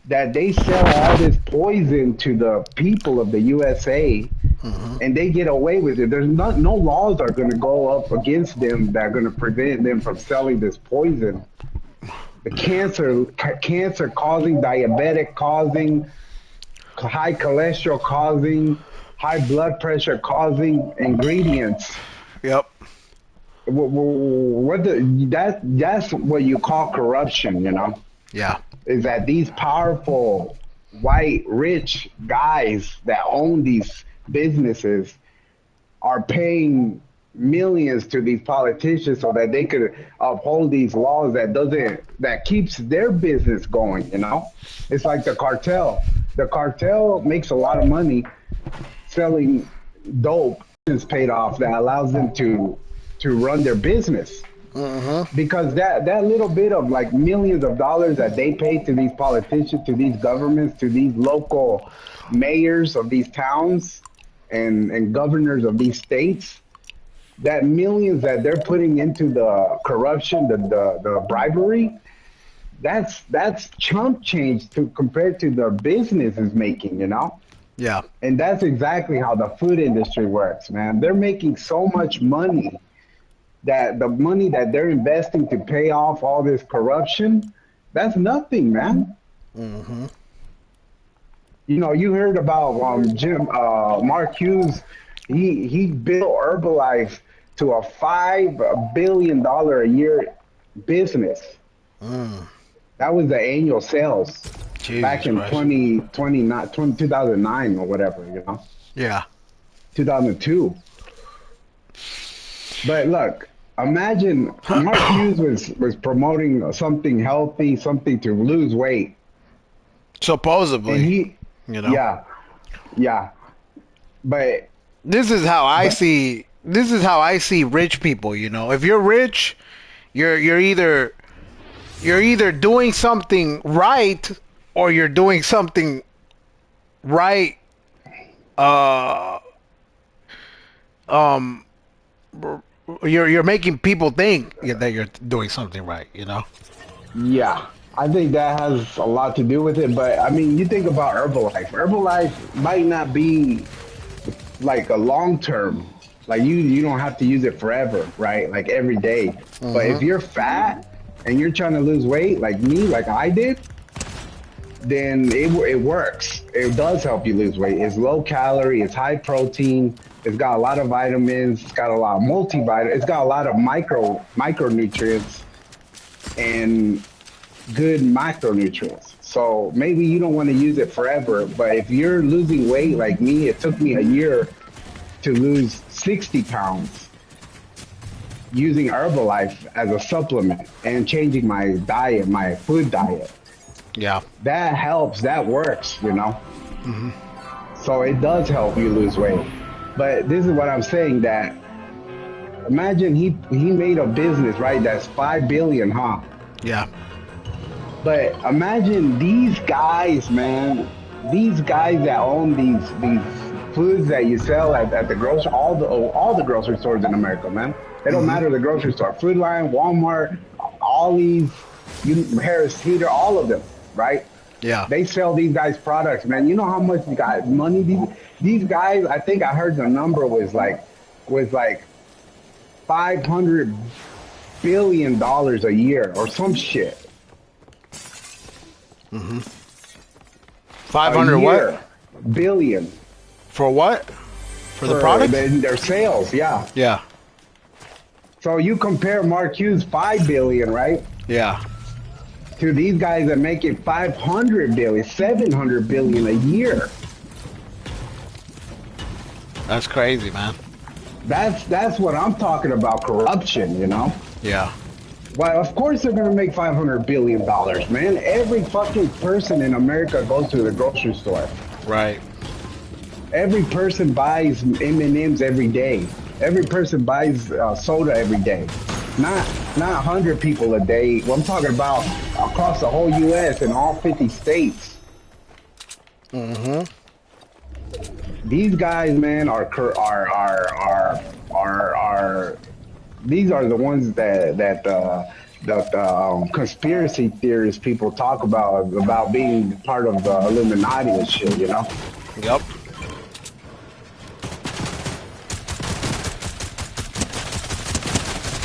that they sell all this poison to the people of the USA Hmm. and they get away with it. There's not no laws are going to go up against them that are going to prevent them from selling this poison. The cancer causing, diabetic causing, high cholesterol causing, high blood pressure causing ingredients. Yep. That's what you call corruption, you know? Yeah. Is that these powerful white rich guys that own these businesses are paying millions to these politicians so that they could uphold these laws that keeps their business going, you know? It's like the cartel. The cartel makes a lot of money selling dope is paid off that allows them to run their business Hmm. because that little bit of like millions of dollars that they pay to these politicians, to these governments, to these local mayors of these towns and governors of these states, that millions that they're putting into the corruption, the bribery, that's chump change to compared to the business is making, you know. Yeah. And that's exactly how the food industry works, man. They're making so much money that the money that they're investing to pay off all this corruption, that's nothing, man. Hmm. You know, you heard about Jim Mark Hughes. He built Herbalife to a $5 billion a year business. Mm. That was the annual sales back Jesus in Christ. 2009 or whatever, you know, Yeah. 2002. But look, imagine Mark Hughes was promoting something healthy, something to lose weight, and Supposedly, he, you know. yeah, yeah, but This is how I but see. This is how I see rich people. You know, if you're rich, you're either doing something right or you're doing something right. Uh, um, you're making people think that you're doing something right. You know. yeah, I think that has a lot to do with it. But I mean, you think about Herbalife. Herbalife might not be like a long term. Like you don't have to use it forever, right? Like every day. But if Mm-hmm. you're fat and you're trying to lose weight, like me, like I did, then it works. It does help you lose weight. It's low calorie. It's high protein. It's got a lot of vitamins. It's got a lot of multivitamins. It's got a lot of micronutrients and good macronutrients. So maybe you don't want to use it forever, but if you're losing weight like me, it took me a year to lose 60 pounds using Herbalife as a supplement and changing my diet, my food diet. Yeah. That helps. That works, you know? Mm-hmm. So it does help you lose weight. But this is what I'm saying that imagine he made a business, right? That's 5 billion, huh? Yeah. But imagine these guys, man. These guys that own these foods that you sell at the grocery, all the grocery stores in America, man. It don't Mm-hmm. matter the grocery store, Food Line, Walmart, Ollie's, Harris Teeter, all of them, right? Yeah. They sell these guys products, man. You know how much money these guys? I think I heard the number was like $500 billion a year or some shit. Mm-hmm. A 500 year, what? billion For what? For the product? their sales, yeah. Yeah. So you compare Mark Hughes 5 billion, right, Yeah. to these guys that make it 500 billion, 700 billion a year. That's crazy, man. That's what I'm talking about, corruption, you know? Yeah. Well, of course they're gonna make $500 billion, man. Every fucking person in America goes to the grocery store. Right. Every person buys M&Ms every day. Every person buys soda every day. Not 100 people a day. Well, I'm talking about across the whole U.S. and all 50 states. Mm-hmm. These guys, man, these are the ones that conspiracy theorists people talk about being part of the Illuminati and shit, you know? Yep.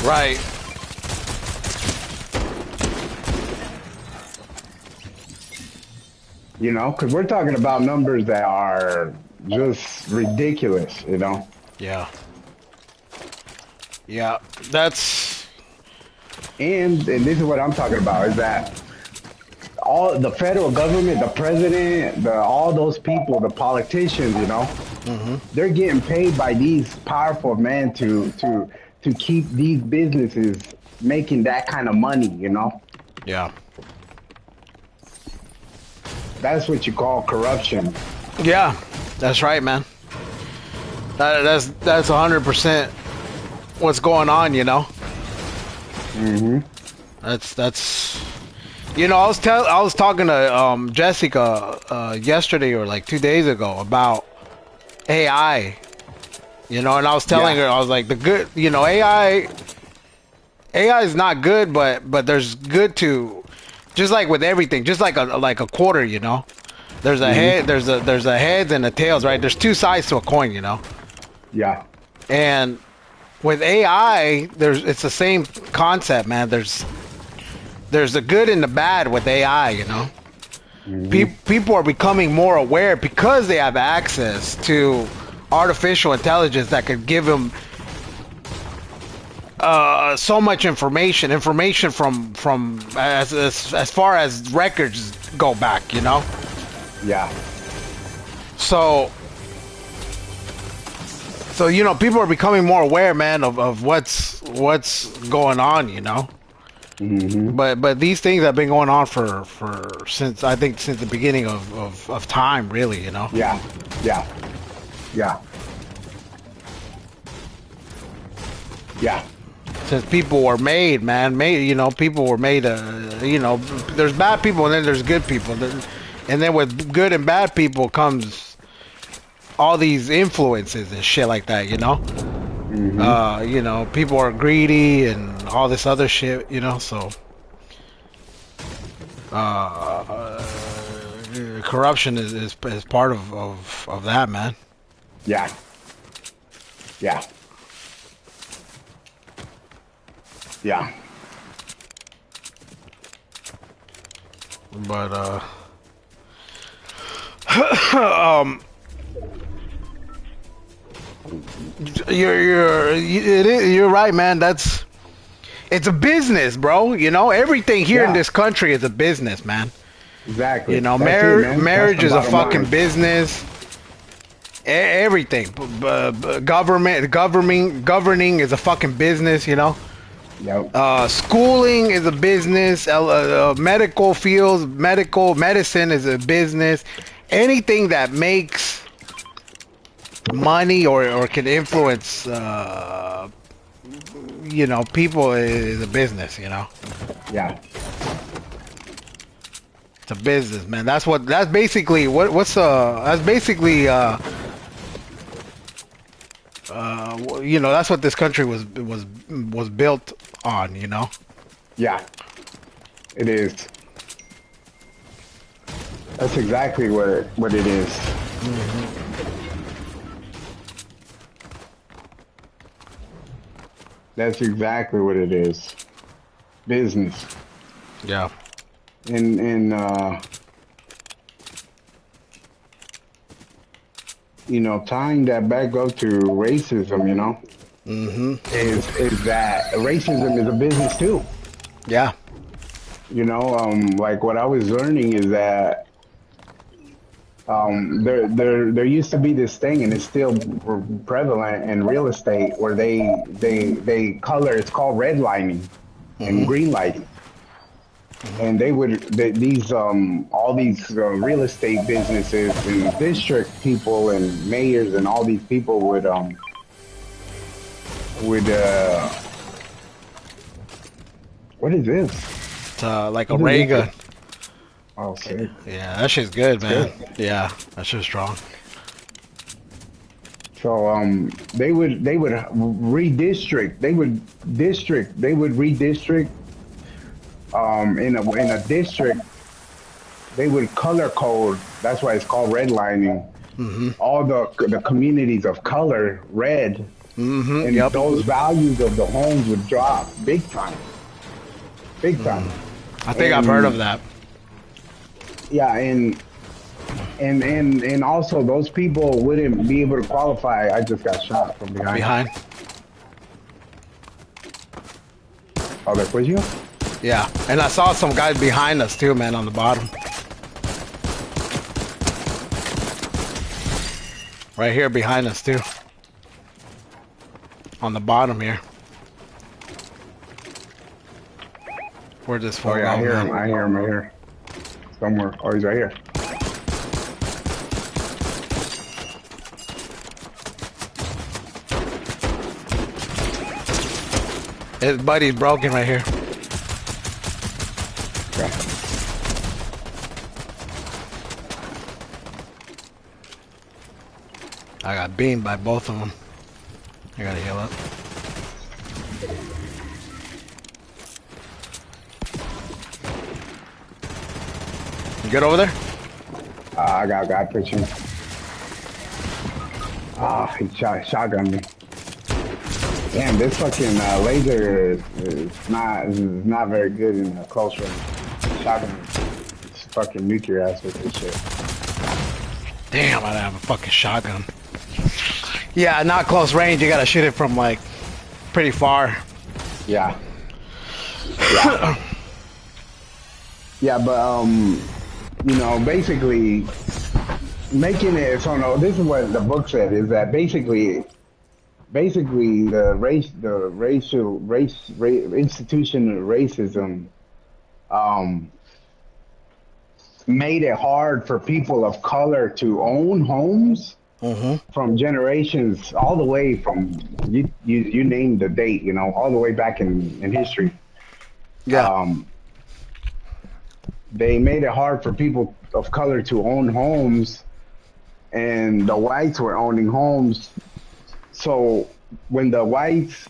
Right. You know, because we're talking about numbers that are just ridiculous, you know? Yeah. Yeah. That's. And this is what I'm talking about is that all the federal government, the president, all those people, the politicians, you know, Mm-hmm. they're getting paid by these powerful men to keep these businesses making that kind of money, you know? Yeah. That's what you call corruption. Yeah. That's right, man. That's 100% what's going on, you know. Hmm. That's. You know, I was talking to Jessica yesterday or like 2 days ago about AI. You know, and I was telling her, I was like, the good, you know, AI is not good, but there's good to, just like with everything, just like a quarter, you know. There's a head, there's a heads and a tails, right? There's two sides to a coin, you know. Yeah. And with AI, it's the same concept, man. There's the good and the bad with AI, you know. People are becoming more aware because they have access to artificial intelligence that could give them so much information from as far as records go back, you know. Yeah. So you know, people are becoming more aware, man, of what's going on, you know. Hmm. But these things have been going on for since the beginning of time, really, you know. Yeah. Yeah. Yeah. Yeah. Since people were made, man, you know, people were made. You know, there's bad people and then there's good people, and then with good and bad people comes all these influences and shit like that, you know. You know, people are greedy and all this other shit, you know. So corruption is part of that, man. Yeah. Yeah. Yeah. But um, you're right, man. It's a business, bro. You know, everything here in Yeah. this country is a business, man. You Exactly. know, That's it, man. That's marriage the is a bottom fucking line. business. Everything, governing is a fucking business. You know, Yep. schooling is a business. Medical fields, medicine is a business. Anything that makes money or can influence, you know, people is a business. You know. Yeah. It's a business, man. That's basically that's basically you know, that's what this country was built on, you know. Yeah. It is. That's exactly what it is. That's exactly what it is. Business. Yeah. And you know, tying that back up to racism, you know, Mhm. is that racism is a business too. Yeah. You know, like what I was learning is that there used to be this thing, and it's still prevalent in real estate, where they color. It's called redlining and Mhm. green lighting, and these all these real estate businesses and district people and mayors and all these people would what is this? It's like a What is ray this? gun. Oh, sick. Yeah, that shit's good, It's man. good. Yeah, that shit's strong. So they would redistrict. They would redistrict in a district. They would color code. That's why it's called redlining. Mhm. All the communities of color red, Mhm. and Yep. those values of the homes would drop big time, big time. I think I've heard of And that. yeah, and also those people wouldn't be able to qualify. I just got shot from behind. Behind. Oh, that was you? Yeah, and I saw some guys behind us too, man, on the bottom. Right here behind us too. On the bottom here. Where'd this Oh fool yeah, I go, hear man? him. I hear him right here. Somewhere. Oh, he's right here. His buddy's broken right here. Yeah. I got beamed by both of them. I gotta heal up. You good over there? I got a guy pushing. He shotgun me. Damn, this fucking laser is not very good in close range. Shotgun. It's fucking nuke your ass with this shit. Damn, I have a fucking shotgun. Yeah, not close range. You gotta shoot it from like pretty far. Yeah. Yeah. Yeah, but you know, basically making it so no. This is what the book said is that basically the institution of racism um made it hard for people of color to own homes Mm-hmm. from generations all the way from you name the date, you know, all the way back in history. Yeah. um they made it hard for people of color to own homes, and the whites were owning homes. So when the whites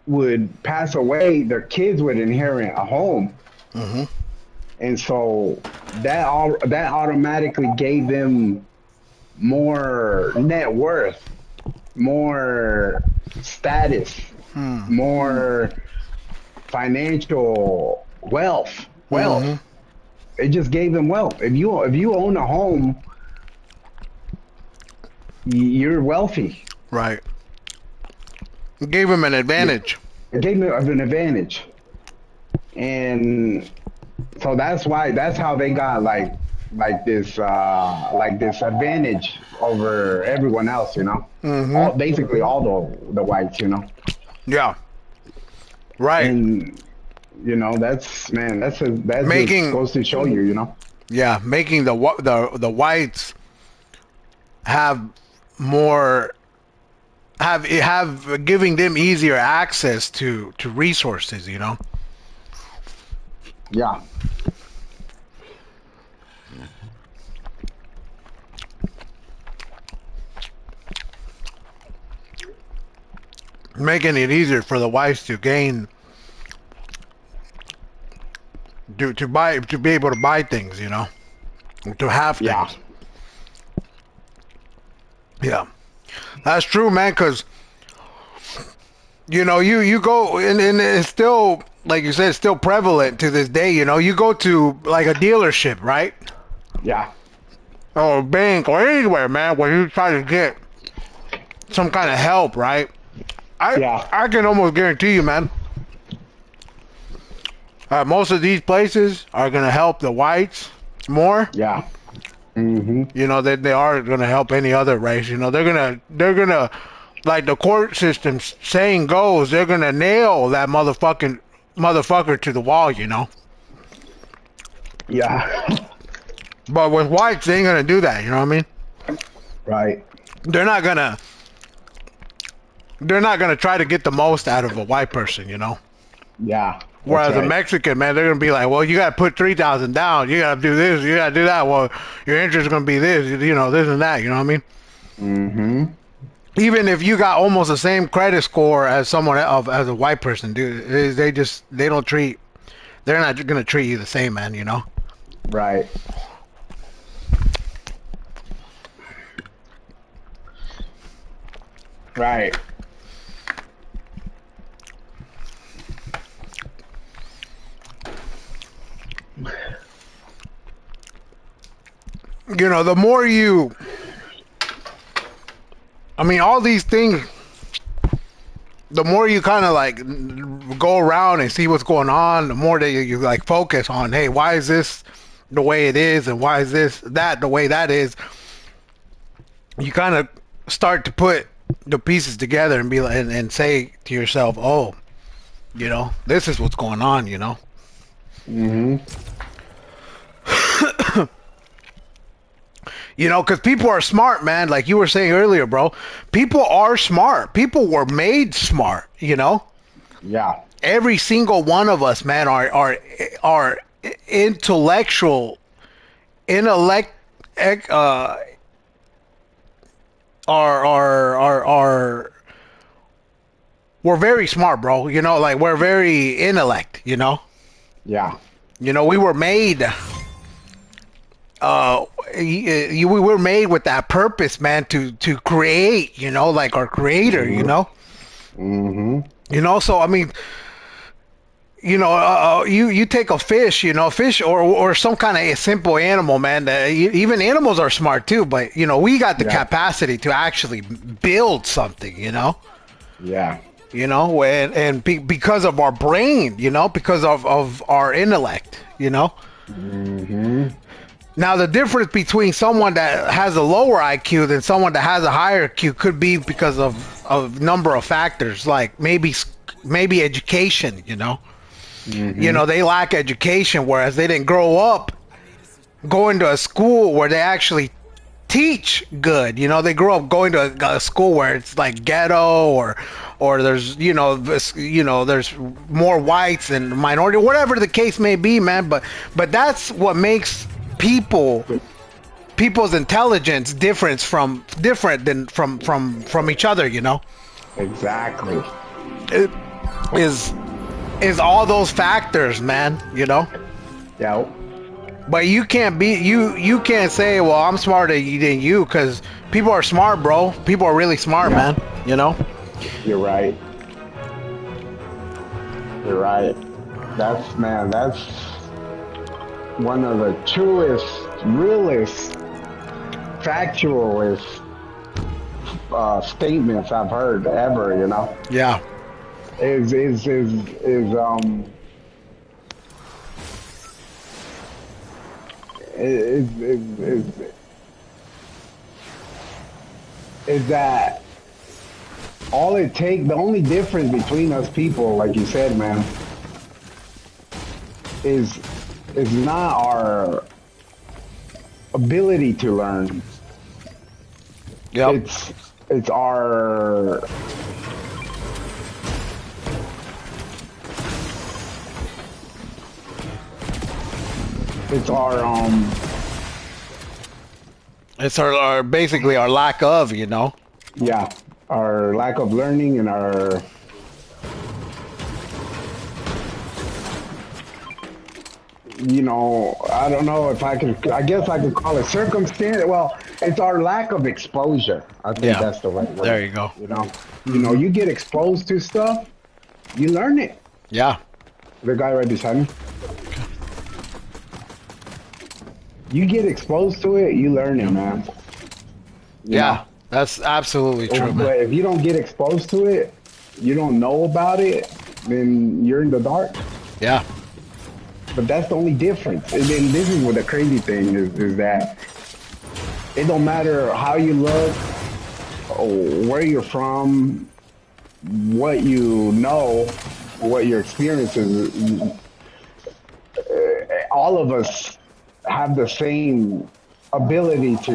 would pass away, their kids would inherit a home. Mm-hmm. and so that automatically gave them more net worth, more status, more financial wealth. It just gave them wealth. If you own a home, you're wealthy. Right. Gave him an Yeah. advantage. It gave them an advantage, and so that's how they got like this advantage over everyone else. Basically all the whites. Yeah. Right. And that's man, that just Making goes to show you. yeah, making the whites have more have giving them easier access to resources, Yeah, making it easier for the whites to gain to be able to buy things, to have yeah, things. Yeah, that's true, man. Because you go and it's still, like you said, it's still prevalent to this day. You go to like a dealership, right, yeah, or a bank or anywhere, man, where you try to get some kind of help, right? I yeah, I can almost guarantee you, man. Most of these places are gonna help the whites more. yeah. Hmm. They are gonna help any other race. They're gonna like the court system saying goes. They're gonna nail that motherfucker to the wall. Yeah. But with whites, they ain't gonna do that. You know what I mean? Right. They're not gonna. They're not gonna try to get the most out of a white person. Yeah. That's Whereas a right. Mexican, man, they're gonna be like, well, you gotta put 3,000 down. You gotta do this. You gotta do that. Well, your interest is gonna be this. This and that. You know what I mean? Hmm. Even if you got almost the same credit score as someone else, as a white person, dude, they don't treat. They're not gonna treat you the same, man. Right. Right. The more you, I mean, all these things. The more you kind of like go around and see what's going on, the more that you like focus on, hey, why is this the way it is, and why is this that the way that is? You kind of start to put the pieces together and be like, and say to yourself, oh, this is what's going on. Hmm. Because people are smart, man. Like you were saying earlier, bro. People are smart. People were made smart. Yeah. Every single one of us, man, are intellectual, intellect, uh, are we're very smart, bro. Like we're very intellect. Yeah. We were made. We were made with that purpose, man, to create. Like our creator. Hmm. So I mean, you take a fish, fish or some kind of simple animal, man. Even animals are smart too, but we got the Yeah. capacity to actually build something. Yeah. Because of our brain, because of our intellect. Hmm. Now, the difference between someone that has a lower IQ than someone that has a higher IQ could be because of number of factors, like maybe education. Hmm. They lack education, whereas they didn't grow up going to a school where they actually teach good. They grew up going to a school where it's like ghetto or there's there's more whites and minority, whatever the case may be, man. But that's what makes people's intelligence different than from each other. Exactly. It is all those factors, man. Yeah. But you can't be you can't say, well, I'm smarter than you, because people are smart, bro. People are really smart, Yeah, man. You know? you're right. You're right. That's one of the truest, realest, factualist statements I've heard ever. You know, Yeah. is is that all it take? The only difference between us people, like you said, man, is is not our ability to learn. Yep. It's it's our it's our It's our basically our lack of, you know. yeah, our lack of learning and our I don't know if I guess I could call it circumstance. Well, it's our lack of exposure. I think Yeah. that's the right There word. you go. You get exposed to stuff, you learn it. Yeah. The guy right beside me. You get exposed to it, you learn it, man. You Yeah. know. That's absolutely true, man. But if you don't get exposed to it, you don't know about it, then you're in the dark. Yeah. But that's the only difference. And then this is what the crazy thing is that it don't matter how you look, or where you're from, what you know, what your experience is. All of us have the same ability to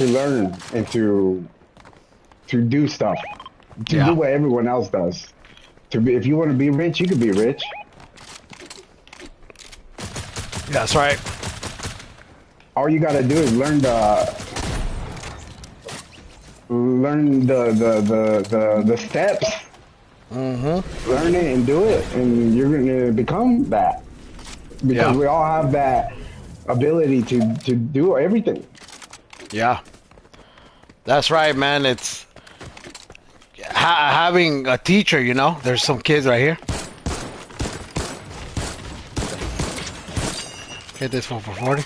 learn and to do stuff, to do Yeah. what everyone else does. To be, if you want to be rich, you can be rich. That's right. All you got to do is learn the steps, learn it and do it, and you're gonna become that because Yeah. we all have that ability to do everything. Yeah. That's right, man. It's having a teacher, you know. There's some kids right here. Get this one for 40.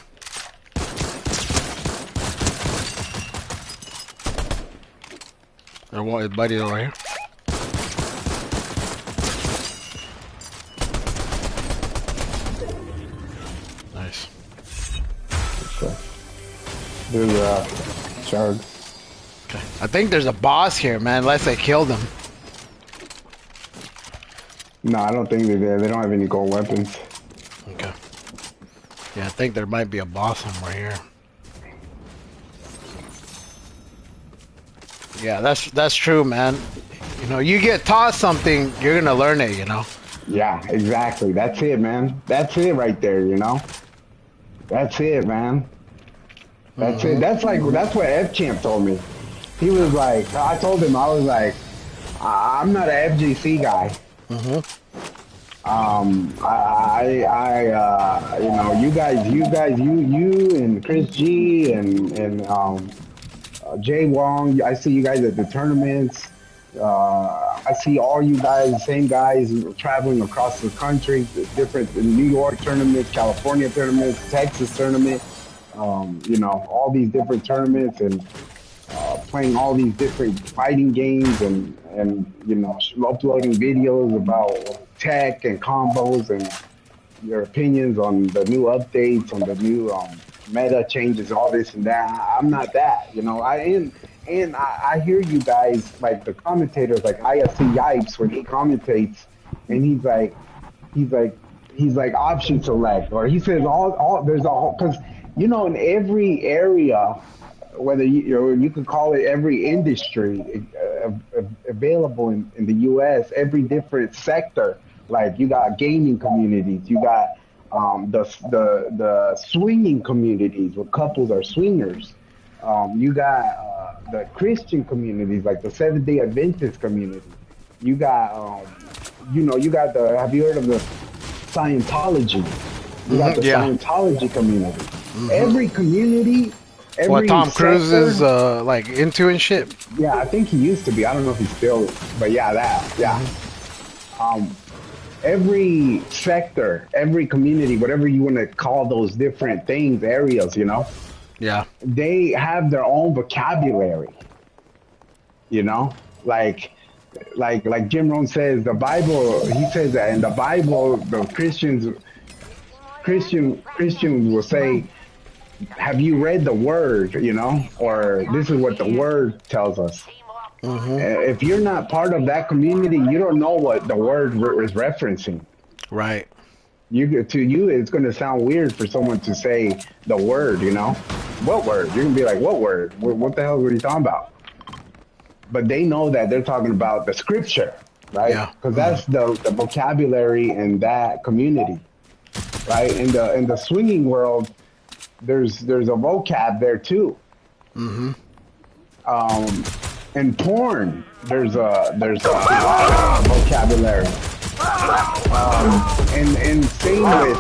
There one buddy over here. Nice. So, there's Chug. Okay. I think there's a boss here, man. Unless they killed him. No, I don't think they're there. They don't have any gold weapons. Okay. Yeah, I think there might be a boss somewhere here. Yeah, that's true, man. You know, you get taught something, you're gonna learn it, you know. Yeah, exactly. That's it, man. That's it right there. That's it, man. That's it. That's what F Champ told me. He was like, I told him I was like, I'm not an FGC guy. You and Chris G and Jay Wong. I see you guys at the tournaments. I see all you guys, the same guys traveling across the country, different New York tournaments, California tournaments, Texas tournament. All these different tournaments and playing all these different fighting games and uploading videos about tech and combos and your opinions on the new updates, on the new meta changes, all this and that. I'm not that, I hear you guys like the commentators, like ISC Yipes when he commentates, and he's like option select, or he says all there's a whole because in every area, whether you could call it every industry available in the U.S., every different sector. Like you got gaming communities, you got the swinging communities where couples are swingers. You got the Christian communities, like the Seventh Day Adventist community. You got you got the. Have you heard of the Scientology? You got the Yeah. Scientology community. Every community, What every Tom Cruise is sector. like into and shit. Yeah, I think he used to be. I don't know if he's still, but yeah, that. Yeah. Um, every sector, every community, whatever you want to call those different things, areas, Yeah. they have their own vocabulary. You know, like Jim Rohn says, the Bible. He says that in the Bible, the Christians will say, "Have you read the Word?" Or this is what the Word tells us. If you're not part of that community, you don't know what the Word is referencing. Right. To you, it's going to sound weird for someone to say the Word. What word? You're gonna be like, "What word? What the hell were you talking about?" But they know that they're talking about the Scripture, right? Yeah. Because that's the vocabulary in that community, right? In the swinging world, there's a vocab there too. Um, in porn, there's a vocabulary. And same with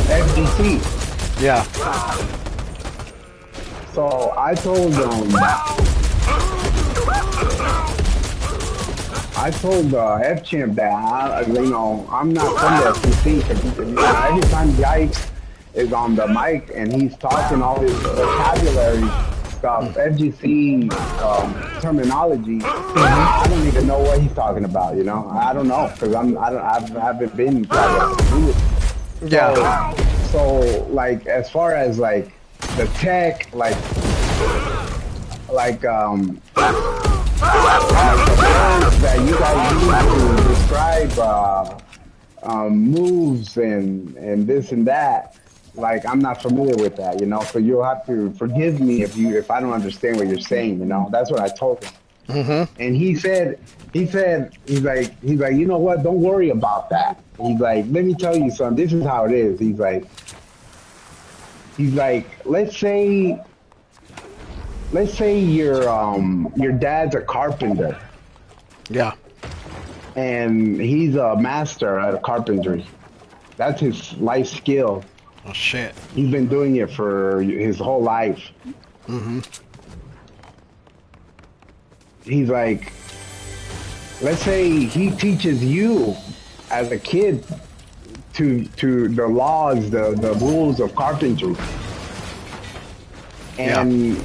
FGC. Yeah. So I told F Champ that I'm not from the FCC because every time Yikes is on the mic and he's talking all his vocabulary stuff, FGC terminology, I don't even know what he's talking about. I don't know because I haven't been private. Yeah. So like as far as like the tech, like the words that you guys use to describe moves and this and that, like I'm not familiar with that, so you'll have to forgive me if I don't understand what you're saying. That's what I told him. And he's like, you know what, don't worry about that. He's like, let me tell you something, this is how it is. He's like let's say your dad's a carpenter Yeah. and he's a master at carpentry. That's his life skill. Oh shit. He's been doing it for his whole life. He's like, let's say he teaches you as a kid to the laws, the rules of carpentry. And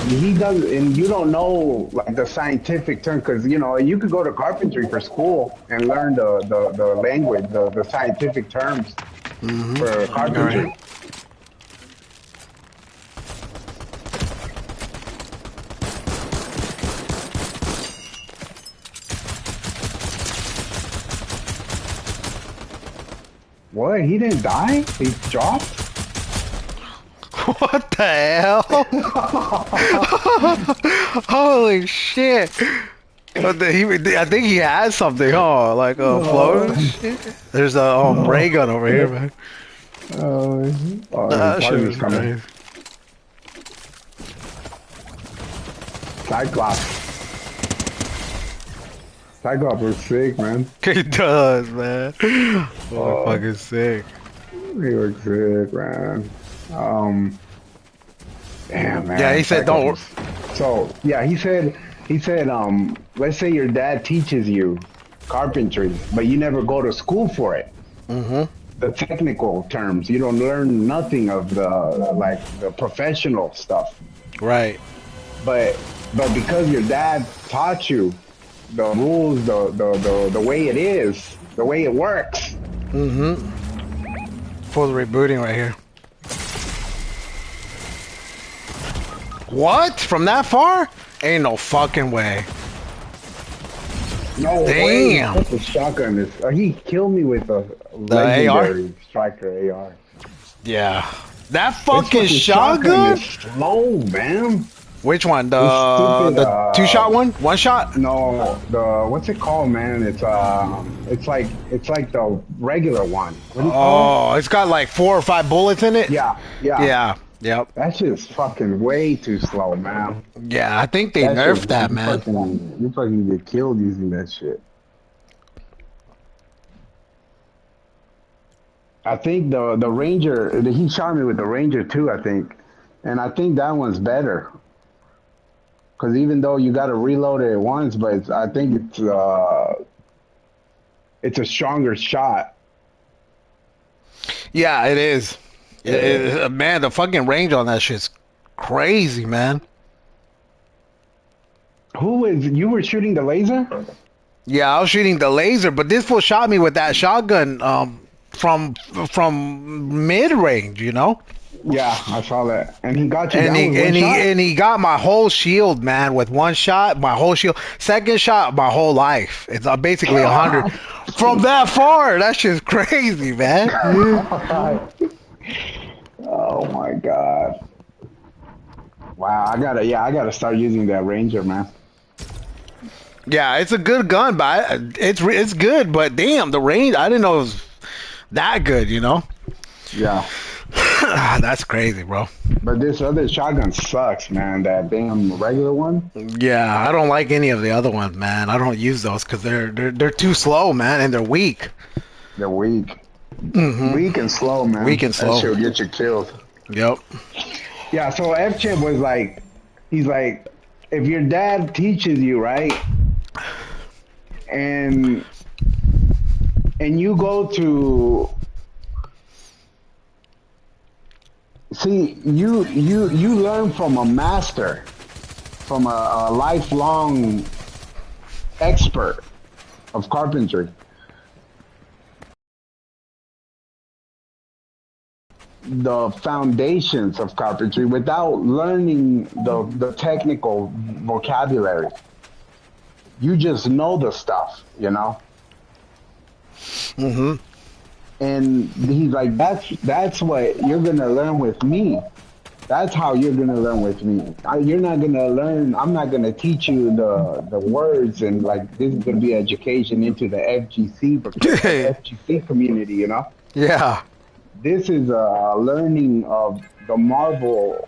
he does, and you don't know like the scientific term because you could go to carpentry for school and learn the language, the scientific terms for carpentry. Right. What? He didn't die? He dropped? What the hell? Holy shit! I think he has something, huh? Like a floater. Shit. There's a ray gun over here, man. That shit was coming. crazy. Cyclops was sick, man. He does, man. Fucking sick. He was sick, man. Damn, man. Yeah, he said don't. So yeah, he said, let's say your dad teaches you carpentry, but you never go to school for it. The technical terms, you don't learn nothing of the professional stuff. Right. But because your dad taught you the rules, the way it is, the way it works. For the rebooting right here. What? From that far? Ain't no fucking way. No Damn. way. That's a shotgun. He killed me with a legendary striker AR. Yeah. That fucking shotgun? Is slow, man. Which one? Stupid, The two-shot one? One shot? No, what's it called, man? It's like the regular one. What do you call it? It's got like 4 or 5 bullets in it? Yeah. Yep. That shit's fucking way too slow, man. Yeah, I think they nerfed that, man. You fucking get killed using that shit. I think the Ranger, he shot me with the Ranger too, I think. And I think that one's better. Because even though you got to reload it once, but I think it's a stronger shot. Yeah, it is. Man, the fucking range on that shit's crazy, man. Who is, you were shooting the laser? Yeah, I was shooting the laser, but this fool shot me with that shotgun from mid range, you know? Yeah, I saw that. And he got you And down he with one and he shot? and he got my whole shield, man, with one shot, my whole shield. Second shot, my whole life. It's basically 100 from that far. That shit's crazy, man. Oh my god. Wow, I gotta start using that Ranger, man. Yeah, it's a good gun, but it's good. But damn, the range, I didn't know it was that good. You know, Yeah. that's crazy, bro. But this other shotgun sucks, man. That damn regular one. Yeah, I don't like any of the other ones, man. I don't use those because they're too slow, man, and they're weak. They're weak. Hmm. Weak and slow, man. Weak and That slow. shit will get you killed. Yep. Yeah, so F Chip was like, he's like, if your dad teaches you, right? And you go to see you learn from a master, from a lifelong expert of carpentry. The foundations of carpentry without learning the technical vocabulary. You just know the stuff, you know? Hmm. And he's like, that's what you're gonna learn with me. That's how you're gonna learn with me. You're not gonna learn. I'm not gonna teach you the words and like this is gonna be education into the FGC community. You know, Yeah. this is a learning of the Marvel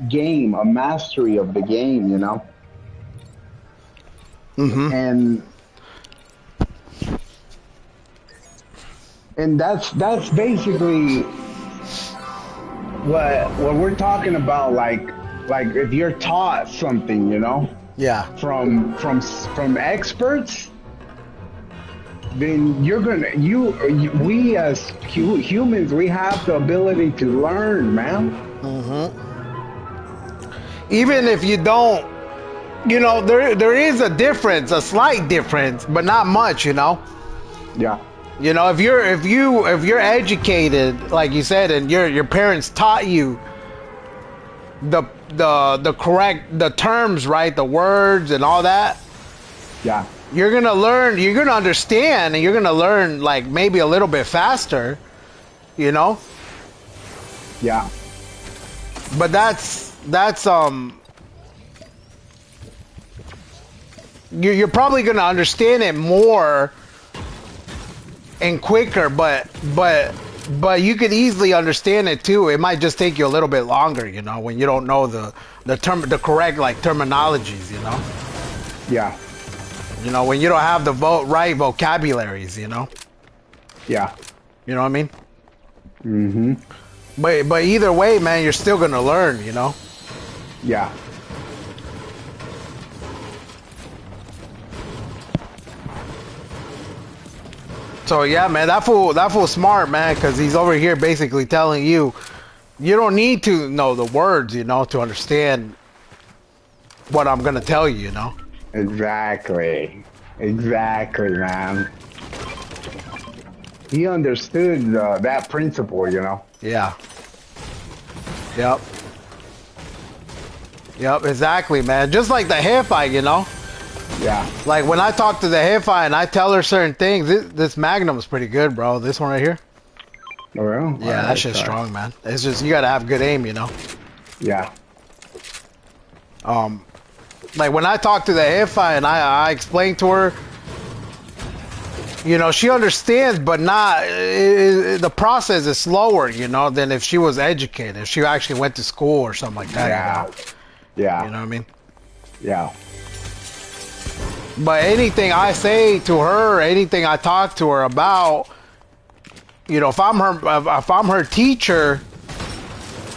game, a mastery of the game. You know, Hmm. and that's basically what we're talking about, like if you're taught something, you know, Yeah. from experts, then you're gonna we as humans, we have the ability to learn, man. Even if you don't, you know, there is a difference, a slight difference, but not much, you know. Yeah, You know, if you're educated, like you said, and your parents taught you the correct the terms, right, the words and all that, yeah, you're gonna learn, you're gonna understand, and you're gonna learn like maybe a little bit faster, you know. yeah, But that's you're probably gonna understand it more and quicker, but you could easily understand it too. It might just take you a little bit longer, you know, when you don't know the correct like terminologies, you know. yeah, You know, when you don't have the right vocabularies, you know. yeah. You know what I mean? Mm-hmm. But either way, man, you're still gonna learn, you know. Yeah. So yeah, man, that fool smart, man, because he's over here basically telling you you don't need to know the words, you know, to understand what I'm gonna tell you, you know. Exactly. Exactly, man. He understood that principle, you know. Yeah. Yep. Yep. Exactly, man. Just like the Hi-Fi, you know. Yeah. Like when I talk to the Hi-Fi and I tell her certain things, this Magnum is pretty good, bro. This one right here. Oh, well, Yeah, all that right, shit's sorry. strong, man. It's just you gotta have good aim, you know. Yeah. Like when I talk to the Hi-Fi and I explain to her, you know, she understands, but not the process is slower, you know, than if she was educated, if she actually went to school or something like that. Yeah. Yeah. You know what I mean? Yeah. But anything I say to her, anything I talk to her about, you know, if I'm her teacher,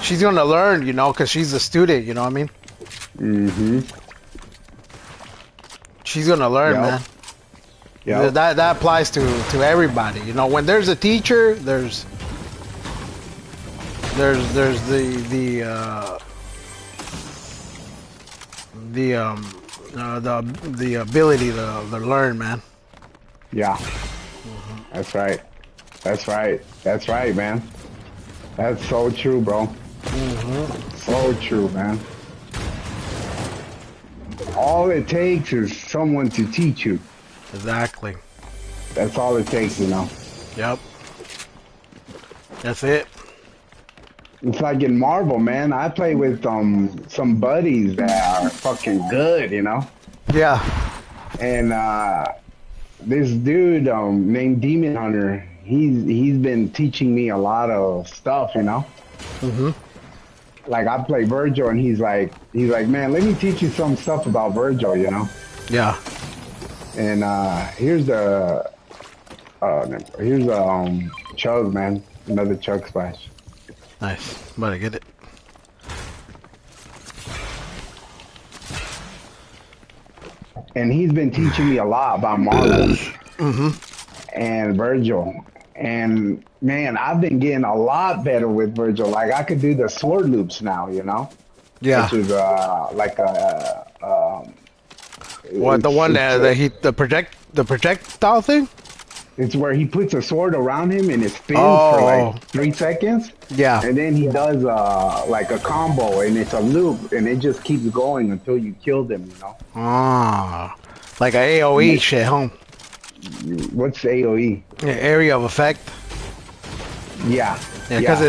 she's gonna learn, you know, because she's a student. You know what I mean? Mm-hmm. She's gonna learn, man. Yep. That applies to everybody. You know, when there's a teacher, there's the ability to learn, man. Yeah. That's right. That's right. That's right, man. That's so true, bro. So true, man. All it takes is someone to teach you. Exactly. That's all it takes, you know. Yep. That's it. It's like in Marvel, man. I play with some buddies that are fucking good, you know. Yeah. And this dude named Demon Hunter, he's been teaching me a lot of stuff, you know. Like I play Virgil, and he's like, man, let me teach you some stuff about Virgil, you know. Yeah. And here's the chug, man, another chug splash. Nice. Better get it. And he's been teaching me a lot about Marvel and Virgil. And man, I've been getting a lot better with Virgil. Like I could do the sword loops now, you know. Yeah. Which is like a What, the one the projectile thing? It's where he puts a sword around him and it spins for like 3 seconds. Yeah. And then he does like a combo, and it's a loop, and it just keeps going until you kill them, you know. Ah, like a AOE shit, huh? What's AOE? Yeah, area of effect. Yeah. Yeah, because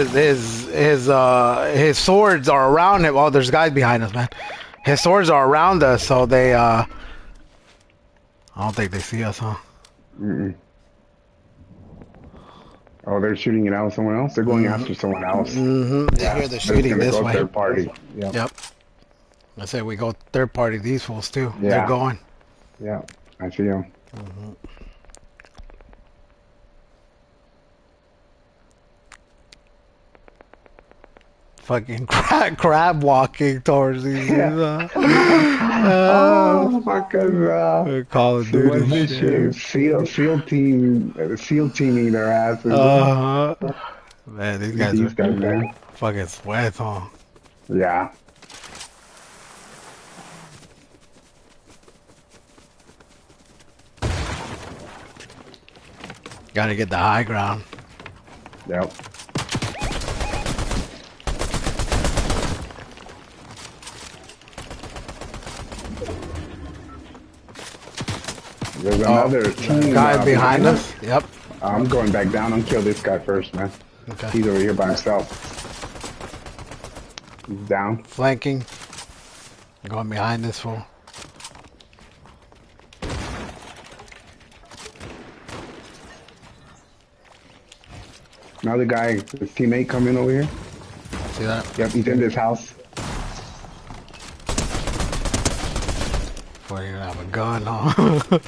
his swords are around him. Oh, there's guys behind us, man. His swords are around us, so they I don't think they see us, huh? Oh, they're shooting it out with someone else? They're going after someone else. Yeah, I hear they're shooting this way. Third party. Yep. I say we go third party these fools too. Yeah. They're going. Yeah, I see them. Fucking crab walking towards these. Fucking Call of Duty shit. SEAL teaming their asses. Man, these guys are man. fucking sweat, huh? Yeah. Gotta get the high ground. Yep. There's another team guy behind us. Yep. I'm going back down. I'm kill this guy first, man. Okay. He's over here by himself. He's down. Flanking. Going behind this fool. Another guy, his teammate coming over here. See that? Yep, he's in this house. Boy, you don't have a gun, huh?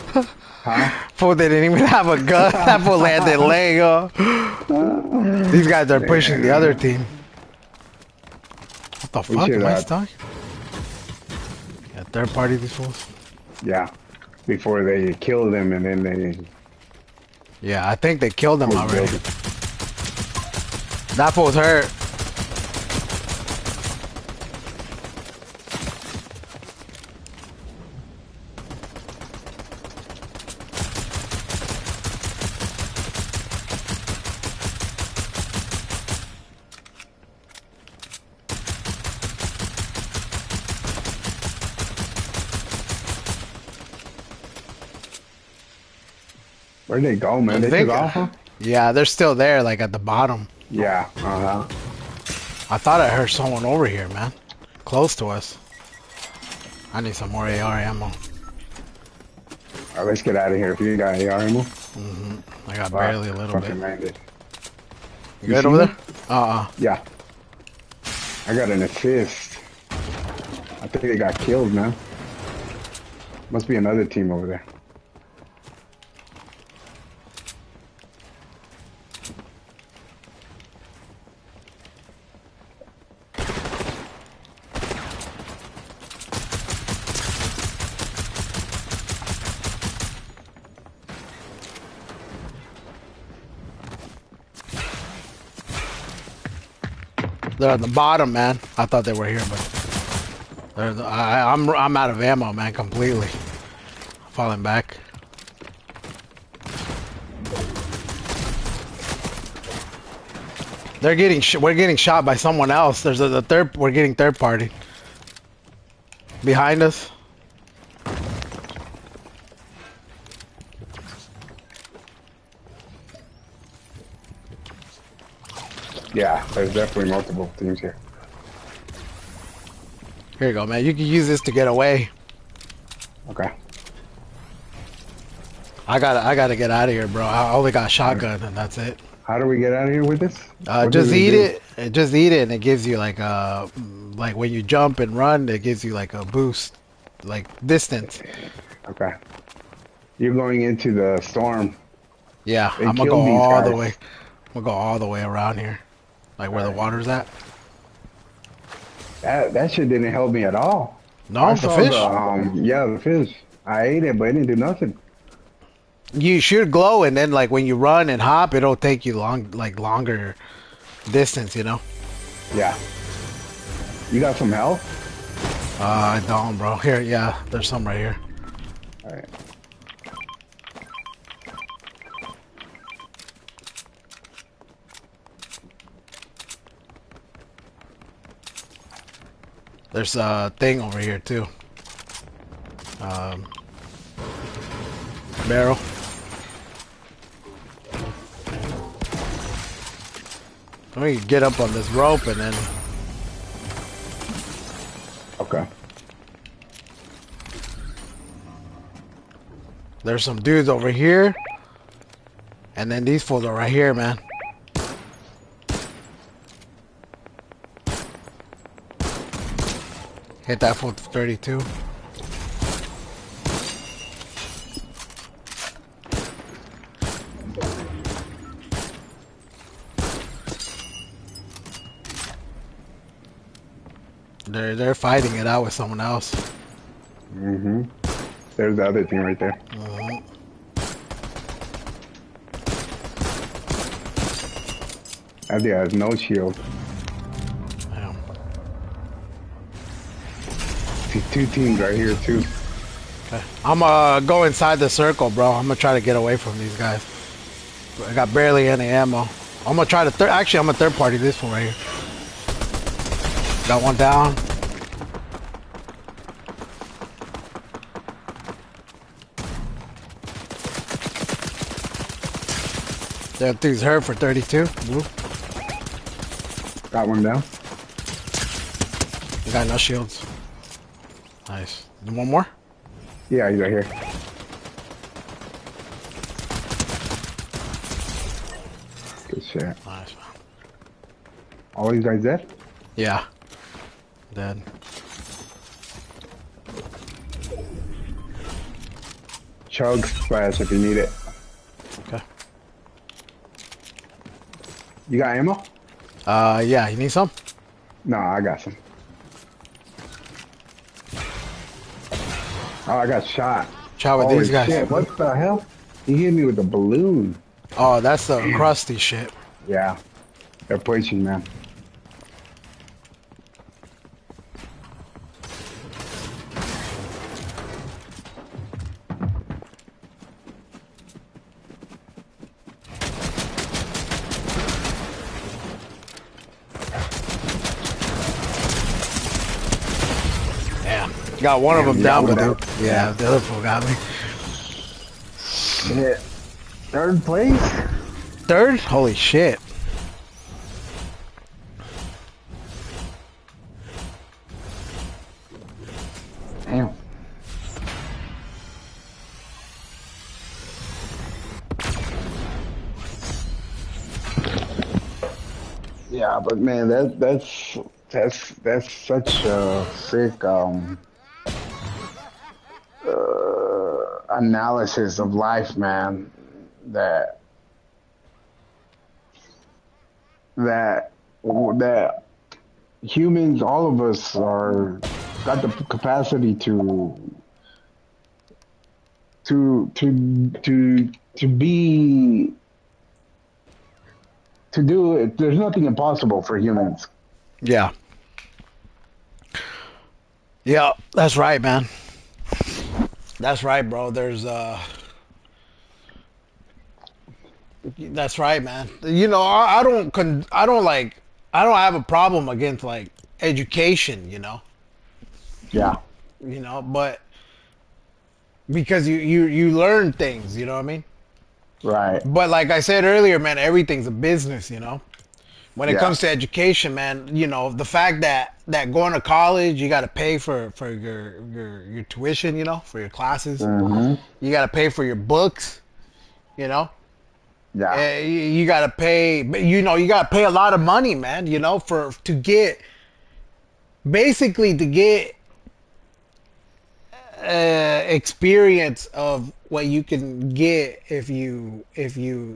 Huh? Fool didn't even have a gun. That fool landed leg, huh? These guys are pushing the other team. What the fuck? Am I stuck? Yeah, third party these fools? Yeah. Before they kill them and then they... Yeah, I think they killed him already. That fool's hurt. Where'd they go, man? They took off, huh? Yeah, they're still there, like at the bottom. Yeah, I thought I heard someone over here, man. Close to us. I need some more AR ammo. Alright, let's get out of here. If you got AR ammo. I got barely a little bit. Landed. You good over there? Yeah. I got an assist. I think they got killed, man. Must be another team over there. They're at the bottom, man. I thought they were here, but I'm out of ammo, man, completely. Falling back. They're getting we're getting shot by someone else. There's a third. We're getting third party behind us. Yeah, there's definitely multiple teams here. Here you go, man. You can use this to get away. Okay. I gotta get out of here, bro. I only got shotgun and that's it. How do we get out of here with this? What Just does it eat do? it. Just eat it, and it gives you like when you jump and run, it gives you like a boost, like distance. Okay. You're going into the storm. Yeah, They I'm gonna go killed these all the guys. way. I'm gonna go all the way around here, like where the water's at. That shit didn't help me at all. I No, the saw fish. the fish. I ate it, but it didn't do nothing. You should glow, and then like when you run and hop, it'll take you longer distance. You know. Yeah. You got some health? I don't, bro. Here, yeah, there's some right here. All right. There's a thing over here too. Barrel. Let me get up on this rope and then Okay. there's some dudes over here. And then these fools are right here, man. Hit that fool 32. They're fighting it out with someone else. Mm-hmm. There's the other thing right there. That dude has no shield. Damn. See two teams right here too. Okay. I'm gonna go inside the circle, bro. I'm gonna try to get away from these guys. I got barely any ammo. I'm gonna try to actually, I'm gonna third party this one right here. Got one down. That dude's hurt for 32. Blue. Got one down. Got no shields. Nice. One more? Yeah, he's right here. Good shit. Nice. All these guys dead? Yeah. Dead. Chug splash if you need it. Okay. You got ammo? Yeah, you need some? No, I got some. Oh, I got shot. Shot with Holy these guys. shit, what the hell? He hit me with a balloon. Oh, that's the crusty shit. Yeah. They're pushing, man. Damn. Got one of them You down, got but one down. yeah, the other fool got me. Yeah. Third place? Third? Holy shit. Damn. Yeah, but man, that's such a sick analysis of life, man. That humans, all of us, are got the capacity to be to do it. There's nothing impossible for humans. Yeah. Yeah, that's right, man. That's right, bro. That's right, man. You know, I don't have a problem against like education, Yeah. but because you learn things, you know what I mean? Right. But like I said earlier, man, everything's a business, When it Yeah. comes to education, man, the fact that going to college, you got to pay for your tuition, for your classes. Hmm. You got to pay for your books, you know. Yeah. You got to pay, you got to pay a lot of money, man, for to get basically to get experience of what you can get if you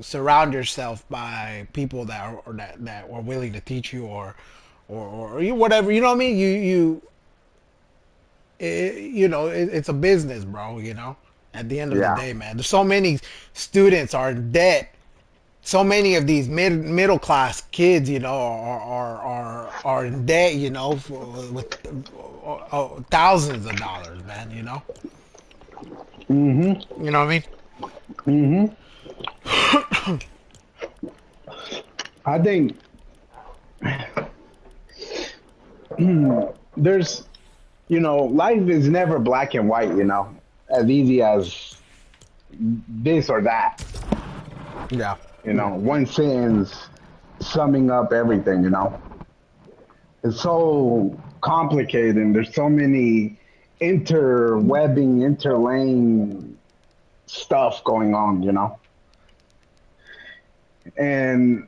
surround yourself by people that are or that are willing to teach you or you whatever, you know what I mean. It's a business, bro. At the end of the Yeah. day, man, there's so many students are in debt. So many of these middle class kids, are in debt, with thousands of dollars, man. Hmm. You know what I mean? Hmm. I think there's, life is never black and white, as easy as this or that, Yeah. one sentence summing up everything, It's so complicated and there's so many interwebbing, interlaying stuff going on, And,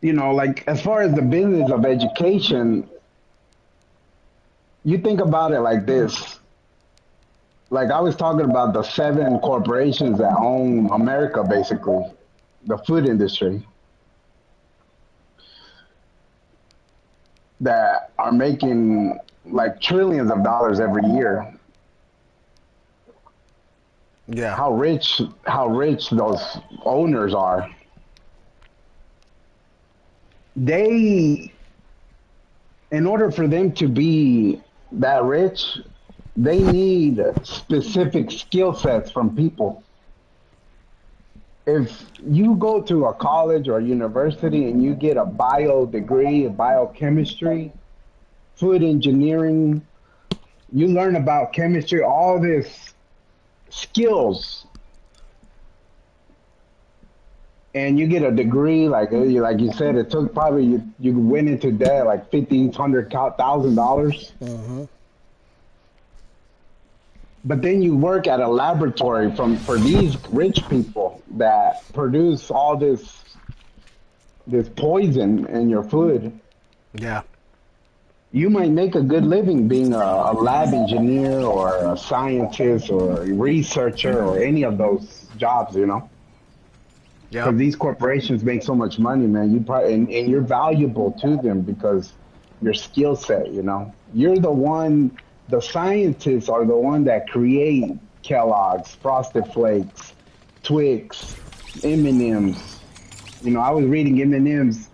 like as far as the business of education, you think about it like this. Like I was talking about the seven corporations that own America, basically, the food industry that are making like trillions of dollars every year. Yeah. How rich those owners are. They, in order for them to be that rich, they need specific skill sets from people. If you go to a college or a university and you get a bio degree, a biochemistry, food engineering, you learn about chemistry, all this skills, and you get a degree, like you said, it took probably you went into debt like $1,500 Hmm. but then you work at a laboratory for these rich people that produce all this poison in your food. Yeah. You might make a good living being a lab engineer or a scientist or a researcher or any of those jobs, Yep. because these corporations make so much money, man. You probably and you're valuable to them because your skill set, You're the one. The scientists are the one that create Kellogg's, Frosted Flakes, Twix, M&Ms. I was reading M&Ms.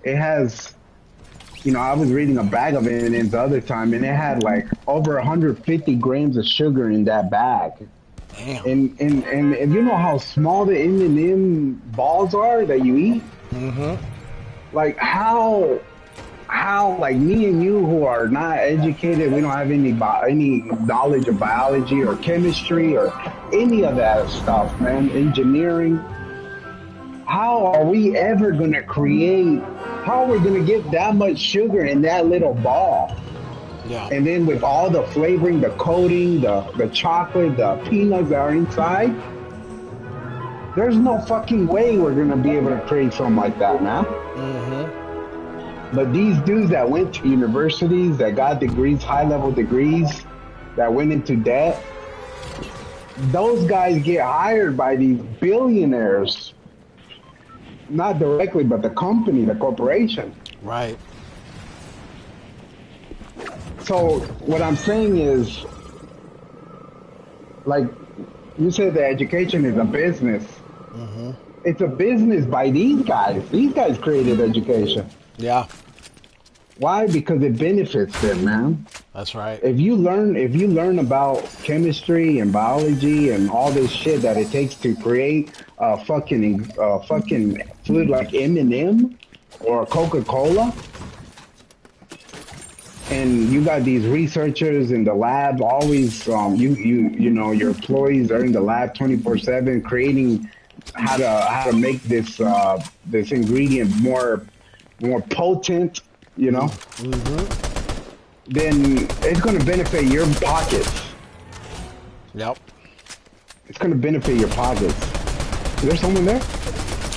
It has, I was reading a bag of M&Ms the other time, and it had like over 150 grams of sugar in that bag. Damn. And if you know how small the M&M balls are that you eat, Hmm. like how like me and you who are not educated, we don't have any knowledge of biology or chemistry or any of that stuff, man, engineering. How are we ever gonna create? How are we gonna get that much sugar in that little ball? Yeah. And then with all the flavoring, the coating, the chocolate, the peanuts that are inside, there's no fucking way we're gonna be able to create something like that, man. Hmm. But these dudes that went to universities, that got degrees, high level degrees, that went into debt, those guys get hired by these billionaires, not directly, but the company, the corporation. Right. So what I'm saying is, like you said, the education is a business. Hmm. It's a business by these guys. These guys created education. Yeah, Why? Because it benefits them, man. that's right. If you learn about chemistry and biology and all this shit that it takes to create a fucking fluid like M&M or Coca-Cola, and you got these researchers in the lab always, your employees are in the lab 24/7 creating how to make this ingredient more potent, you know, Mm-hmm. then it's going to benefit your pockets. Yep. It's going to benefit your pockets. Is there someone there?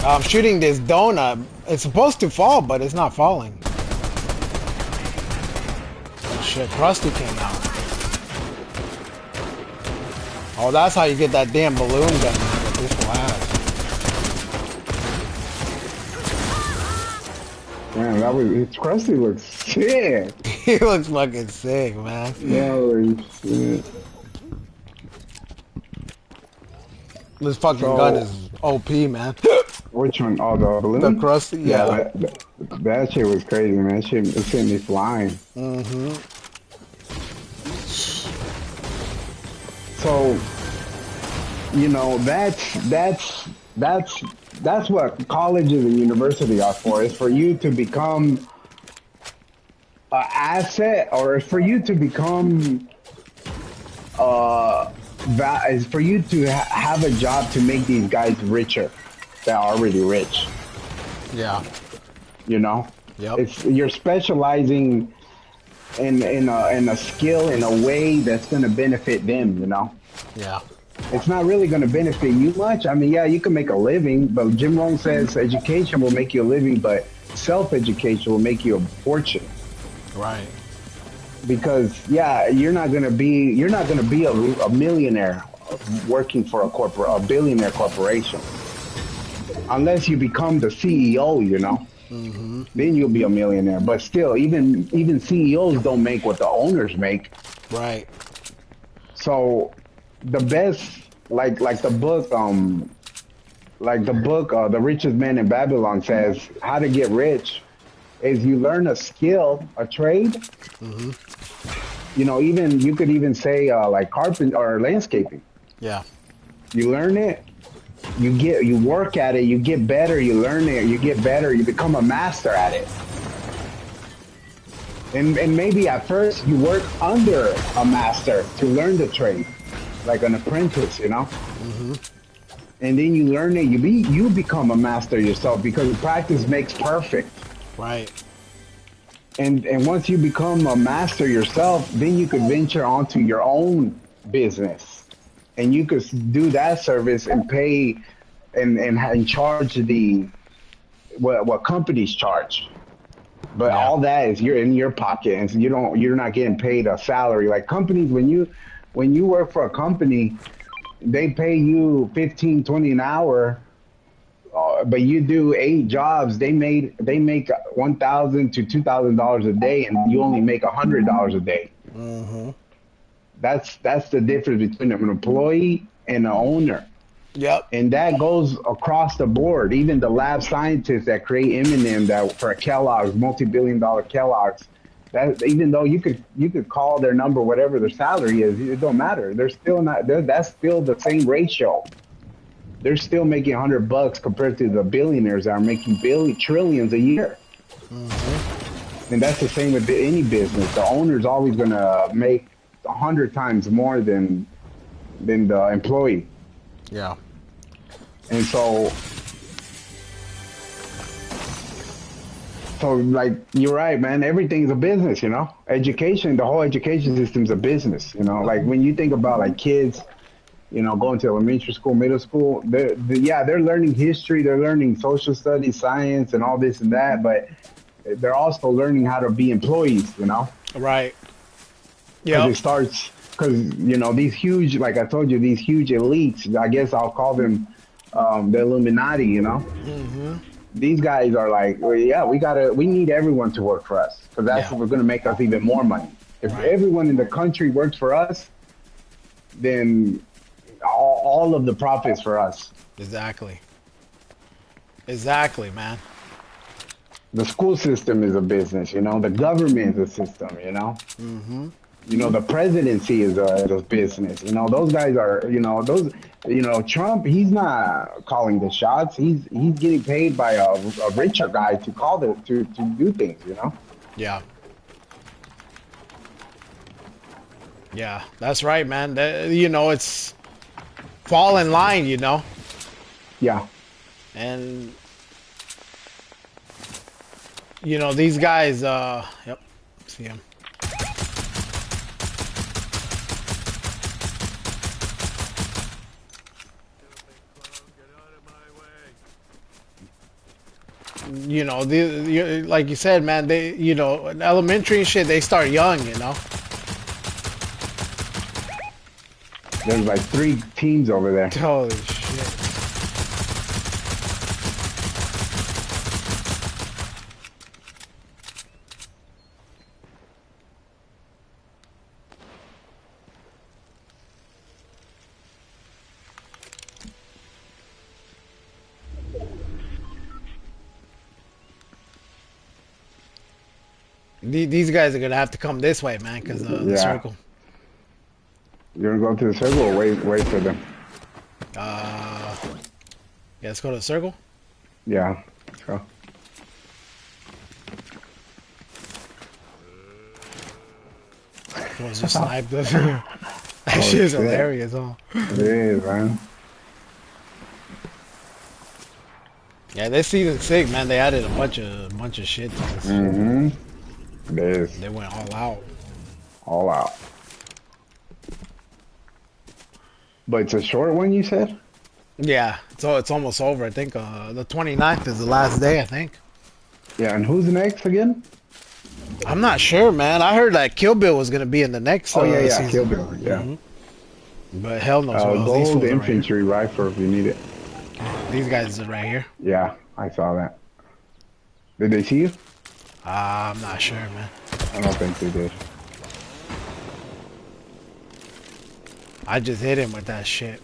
I'm shooting this donut. It's supposed to fall, but it's not falling. Oh shit, Krusty came out. Oh, that's how you get that damn balloon gun that this will have. Man, it's Krusty looks sick. He looks fucking sick, man. Holy shit. This fucking gun So, is OP, man. which one? Oh, the The balloon? Krusty, Yeah, yeah. that shit was crazy, man. It sent me flying. Mm-hmm. So, that's what colleges and university are for. Is for you to become an asset, or is for you to become is for you to have a job to make these guys richer that are already rich. Yeah. You know, Yep. it's you're specializing in a skill in a way that's going to benefit them. You know. Yeah. It's not really going to benefit you much. I mean, yeah, you can make a living, but Jim Rohn says education will make you a living, but self-education will make you a fortune. Right. Because yeah, you're not going to be a millionaire working for a billionaire corporation unless you become the CEO. You know, Mm-hmm. then you'll be a millionaire. But still, even CEOs don't make what the owners make. Right. So the best, like the book, The Richest Man in Babylon says, how to get rich is you learn a skill, a trade. Mm-hmm. Even you could even say like carpent or landscaping. Yeah. You learn it, you work at it, you get better, you learn it, you get better, you become a master at it. And maybe at first you work under a master to learn the trade, like an apprentice, Mm-hmm. And then you learn it, you become a master yourself because practice makes perfect. Right. And once you become a master yourself, then you could venture onto your own business, and you could do that service and pay and charge the what companies charge. But Yeah. all that is you're in your pocket, and so you're not getting paid a salary. Like companies, when you work for a company, they pay you 15, 20 an hour, but you do 8 jobs, they make $1,000 to $2,000 a day, and you only make $100 a day. Mm-hmm. That's the difference between an employee and an owner, Yep. and that goes across the board. Even the lab scientists that create M&M that for Kellogg's, multi-billion-dollar Kellogg's, that even though you could call their number whatever their salary is, it don't matter. They're still not. That's still the same ratio. They're still making $100 compared to the billionaires that are making trillions a year. Mm-hmm. And that's the same with any business. The owner's always gonna make 100 times more than the employee. Yeah. And so like you're right, man. Everything's a business, Education, the whole education system's a business, Like when you think about like kids, going to elementary school, middle school, they're learning history, they're learning social studies, science, and all this and that, but they're also learning how to be employees. Right. Because Yep. it starts, because, these huge, like I told you, these huge elites, I guess I'll call them the Illuminati. Mm-hmm. These guys are like, well, yeah, we need everyone to work for us, because that's Yeah. what's going to make us even more money. If Right. everyone in the country works for us, then all of the profits for us. Exactly. Exactly, man. The school system is a business, you know. The government is a system, you know. Mm-hmm. You know, the presidency is a business. You know, those guys are, you know, those, you know, Trump. He's not calling the shots. He's getting paid by a richer guy to call the to do things. You know. Yeah. Yeah, that's right, man. You know, it's fall in line, you know, Yeah. and you know these guys. Yep, see him. You know, like you said, man. They, you know, in elementary and shit, they start young, you know. There's like 3 teams over there. Holy shit. These guys are gonna have to come this way, man, because the Yeah. circle. You're gonna go to the circle or wait for them. Uh, yeah, let's go to the circle. Yeah. Let's go. Was just sniped. That Oh, shit's shit. hilarious, huh? It is, man. Yeah, this season 6, man, they added a bunch of shit to this. Mm-hmm. It is. They went all out. All out. But it's a short one, you said? Yeah, so it's almost over. I think the 29th is the last day, I think. Yeah, and who's next again? I'm not sure, man. I heard that Kill Bill was gonna be in the next Oh, yeah, season. Kill Bill, yeah. Mhm. But hell knows what else these Gold fools are infantry rifle if you need it. right here. These guys are right here. Yeah, I saw that. Did they see you? I'm not sure, man. I don't think they did. I just hit him with that shit.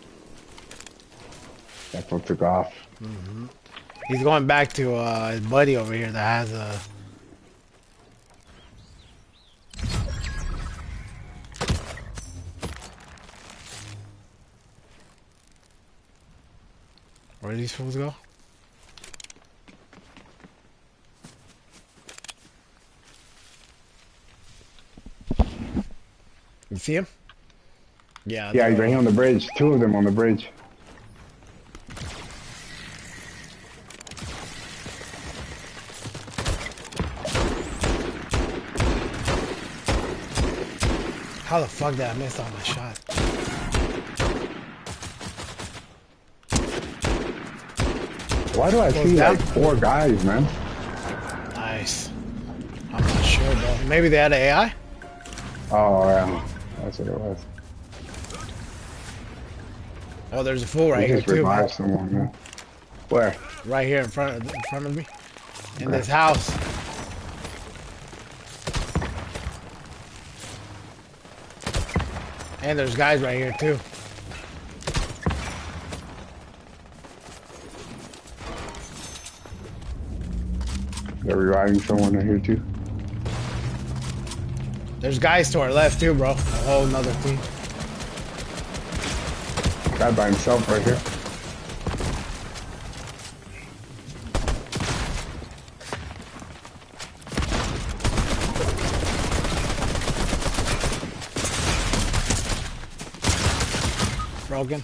That's what took off. He's going back to his buddy over here that has a... Where did these fools go? You see him? Yeah. Yeah, he's right here on the bridge. 2 of them on the bridge. How the fuck did I miss all my shot? Why do I Goes see down? like 4 guys, man? Nice. I'm not sure, bro. Maybe they had an AI? Oh, yeah. That's what it was. Oh, there's a fool right He here just too, man. revived someone, man. Where? Right here in front of me. In this house. And there's guys right here too. They're reviving someone right here, too. There's guys to our left too, bro. A whole nother team. Guy by himself right here. Broken.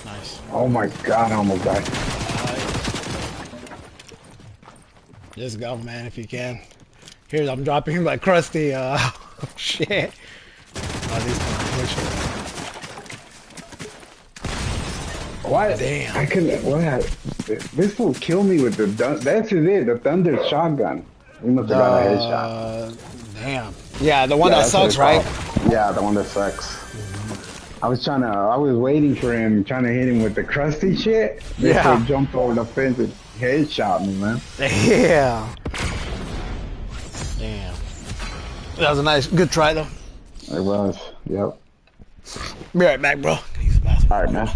Nice. Oh my god, I almost died. Just go, man, if you can. Here, I'm dropping my crusty, shit. Oh, these What? Damn. I couldn't. What? This will kill me with the. That's it. The Thunder shotgun. We must have got a headshot. Damn. Yeah, the one Yeah, that that's what sucks, it's right? called. Yeah, the one that sucks. I was waiting for him, trying to hit him with the crusty shit. This Yeah. guy jumped over the fence and headshot me, man. Yeah. Damn. That was a nice, good try though. It was. Yep. Be right back, bro. Can use the bathroom. All right, man.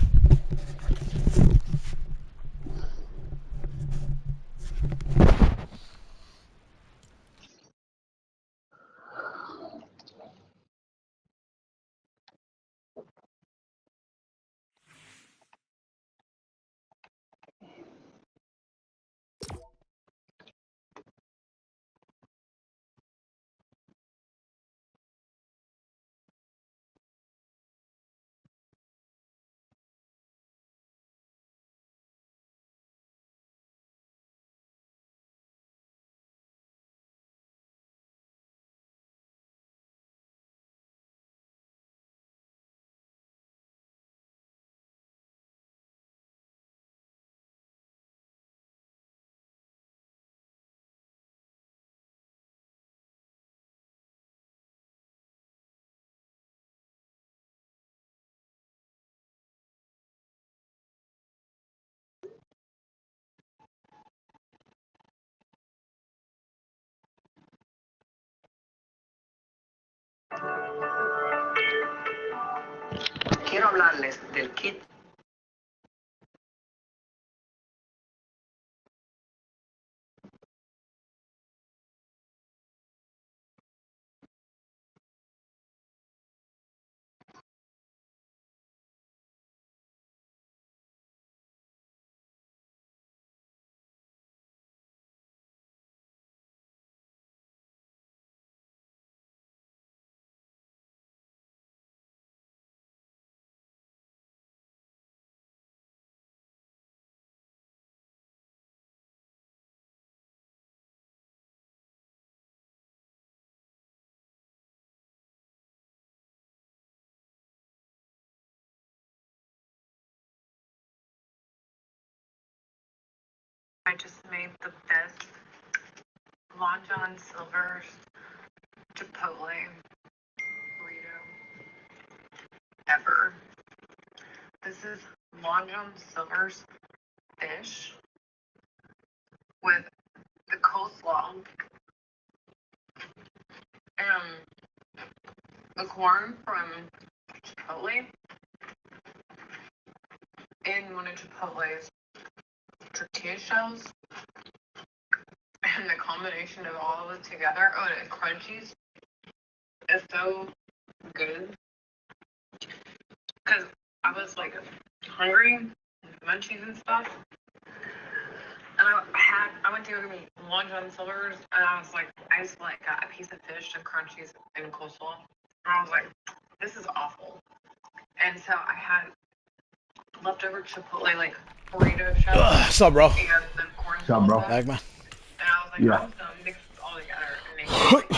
hablarles del kit. I just made the best Long John Silver's Chipotle burrito ever. This is Long John Silver's fish with the coleslaw and the corn from Chipotle in one of Chipotle's tortilla shells. And the combination of all of it together, oh, and the crunchies is so good. Because I was like hungry, munchies and stuff. And I went to go get me Long John Silver's, and I was like, I just like got a piece of fish and crunchies and coleslaw. And I was like, this is awful. And so I had leftover Chipotle like burrito shells. What's up, bro? And then corn What's up, bro? salsa. Back, man. And I was like, Yeah. I'm just gonna mix this all together and make like a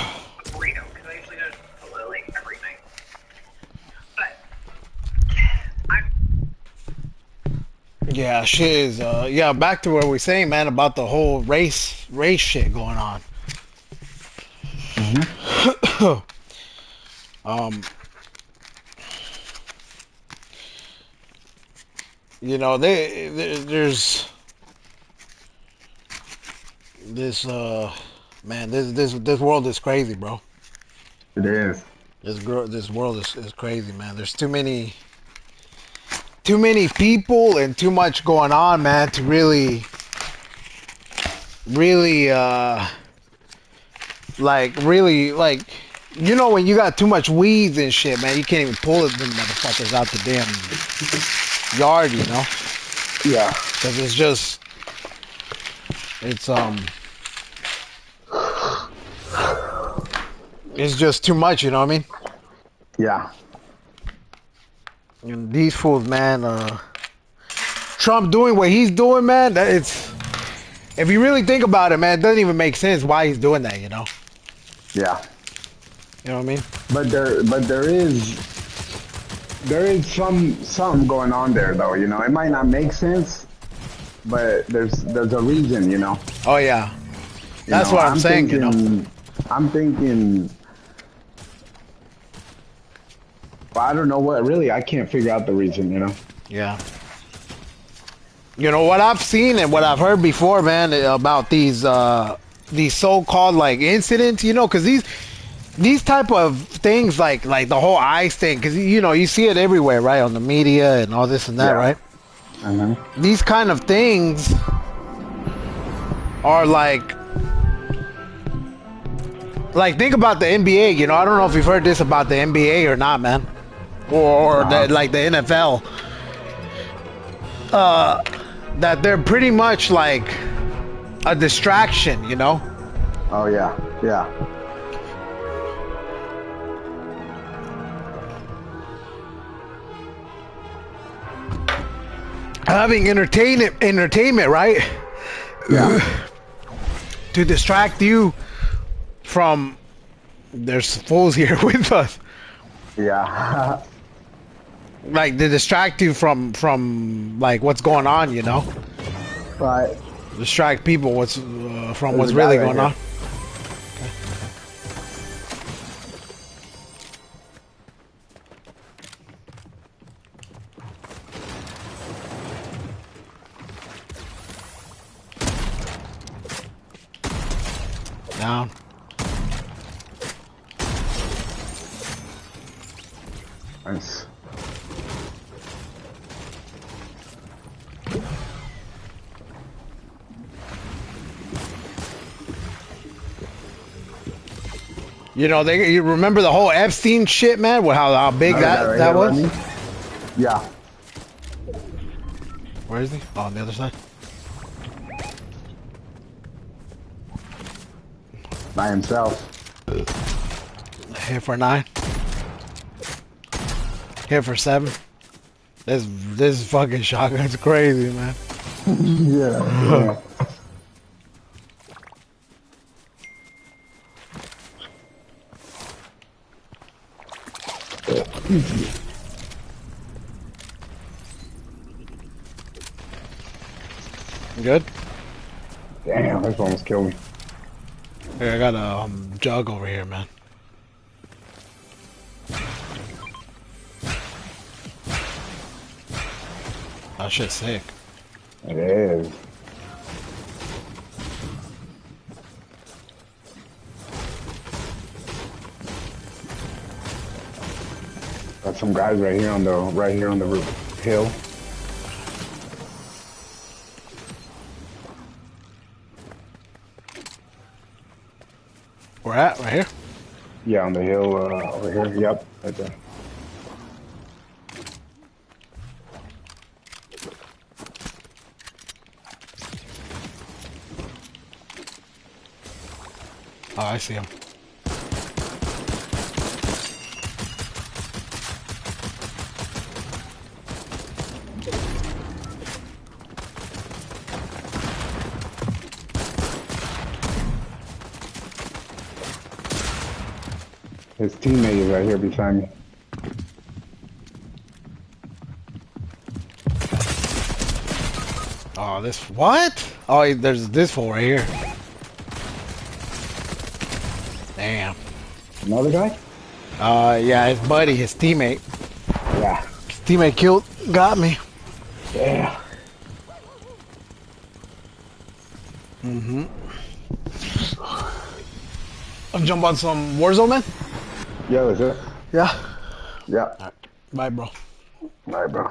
burrito because I usually go to Chipotle like every night. But Yeah, shit is yeah, back to what we're saying, man, about the whole race shit going on. You know, there's this man, this world is crazy, bro. It is. This world is crazy, man. There's too many people and too much going on, man, to really like you know, when you got too much weeds and shit, man, you can't even pull them motherfuckers out the damn yard, you know, Yeah. because it's just too much, you know what I mean? Yeah. And these fools, man, Trump doing what he's doing, man, that it's, if you really think about it, man, it doesn't even make sense why he's doing that, you know? Yeah. You know what I mean? But there is something going on there, though. You know, it might not make sense, but there's a reason. You know. Oh yeah, You that's know, what I'm saying. You know. I'm thinking. Well, I don't know what really. I can't figure out the reason. You know. Yeah. You know what I've seen and what I've heard before, man, about these so-called like incidents. You know, because these type of things, like the whole ICE thing, because you know you see it everywhere, right, on the media and all this and that, Yeah. right? Mm-hmm. These kind of things are like think about the NBA. You know, I don't know if you've heard this about the NBA or not, man, or like the NFL. That they're pretty much like a distraction, you know. Oh yeah. Yeah. Having entertainment, right? Yeah. To distract you from, there's fools here with us, Yeah. like to distract you from like what's going on, you know, Right. distract people from what's a really guy right going on. here. Down. Nice. You know, you remember the whole Epstein shit, man? With how big Another guy right that here was? running. Yeah. Where is he? Oh, on the other side. By himself. Here for 9. Here for 7. This fucking shotgun's crazy, man. Yeah. Good? Damn, this almost killed me. Here, I got a jug over here, man. That shit's sick. It is. Got some guys right here on the roof hill. Where at? Right here? Yeah, on the hill over here. Yep, right there. Oh, I see him. His teammate is right here beside me. Oh, this what? Oh, there's this fool right here. Damn. Another guy? Yeah, his buddy, his teammate. Yeah. His teammate got me. Yeah. Mm-hmm. I'll jump on some Warzone, man. Yeah, that's it. Yeah. Yeah. All right. Bye, bro. All right, bro.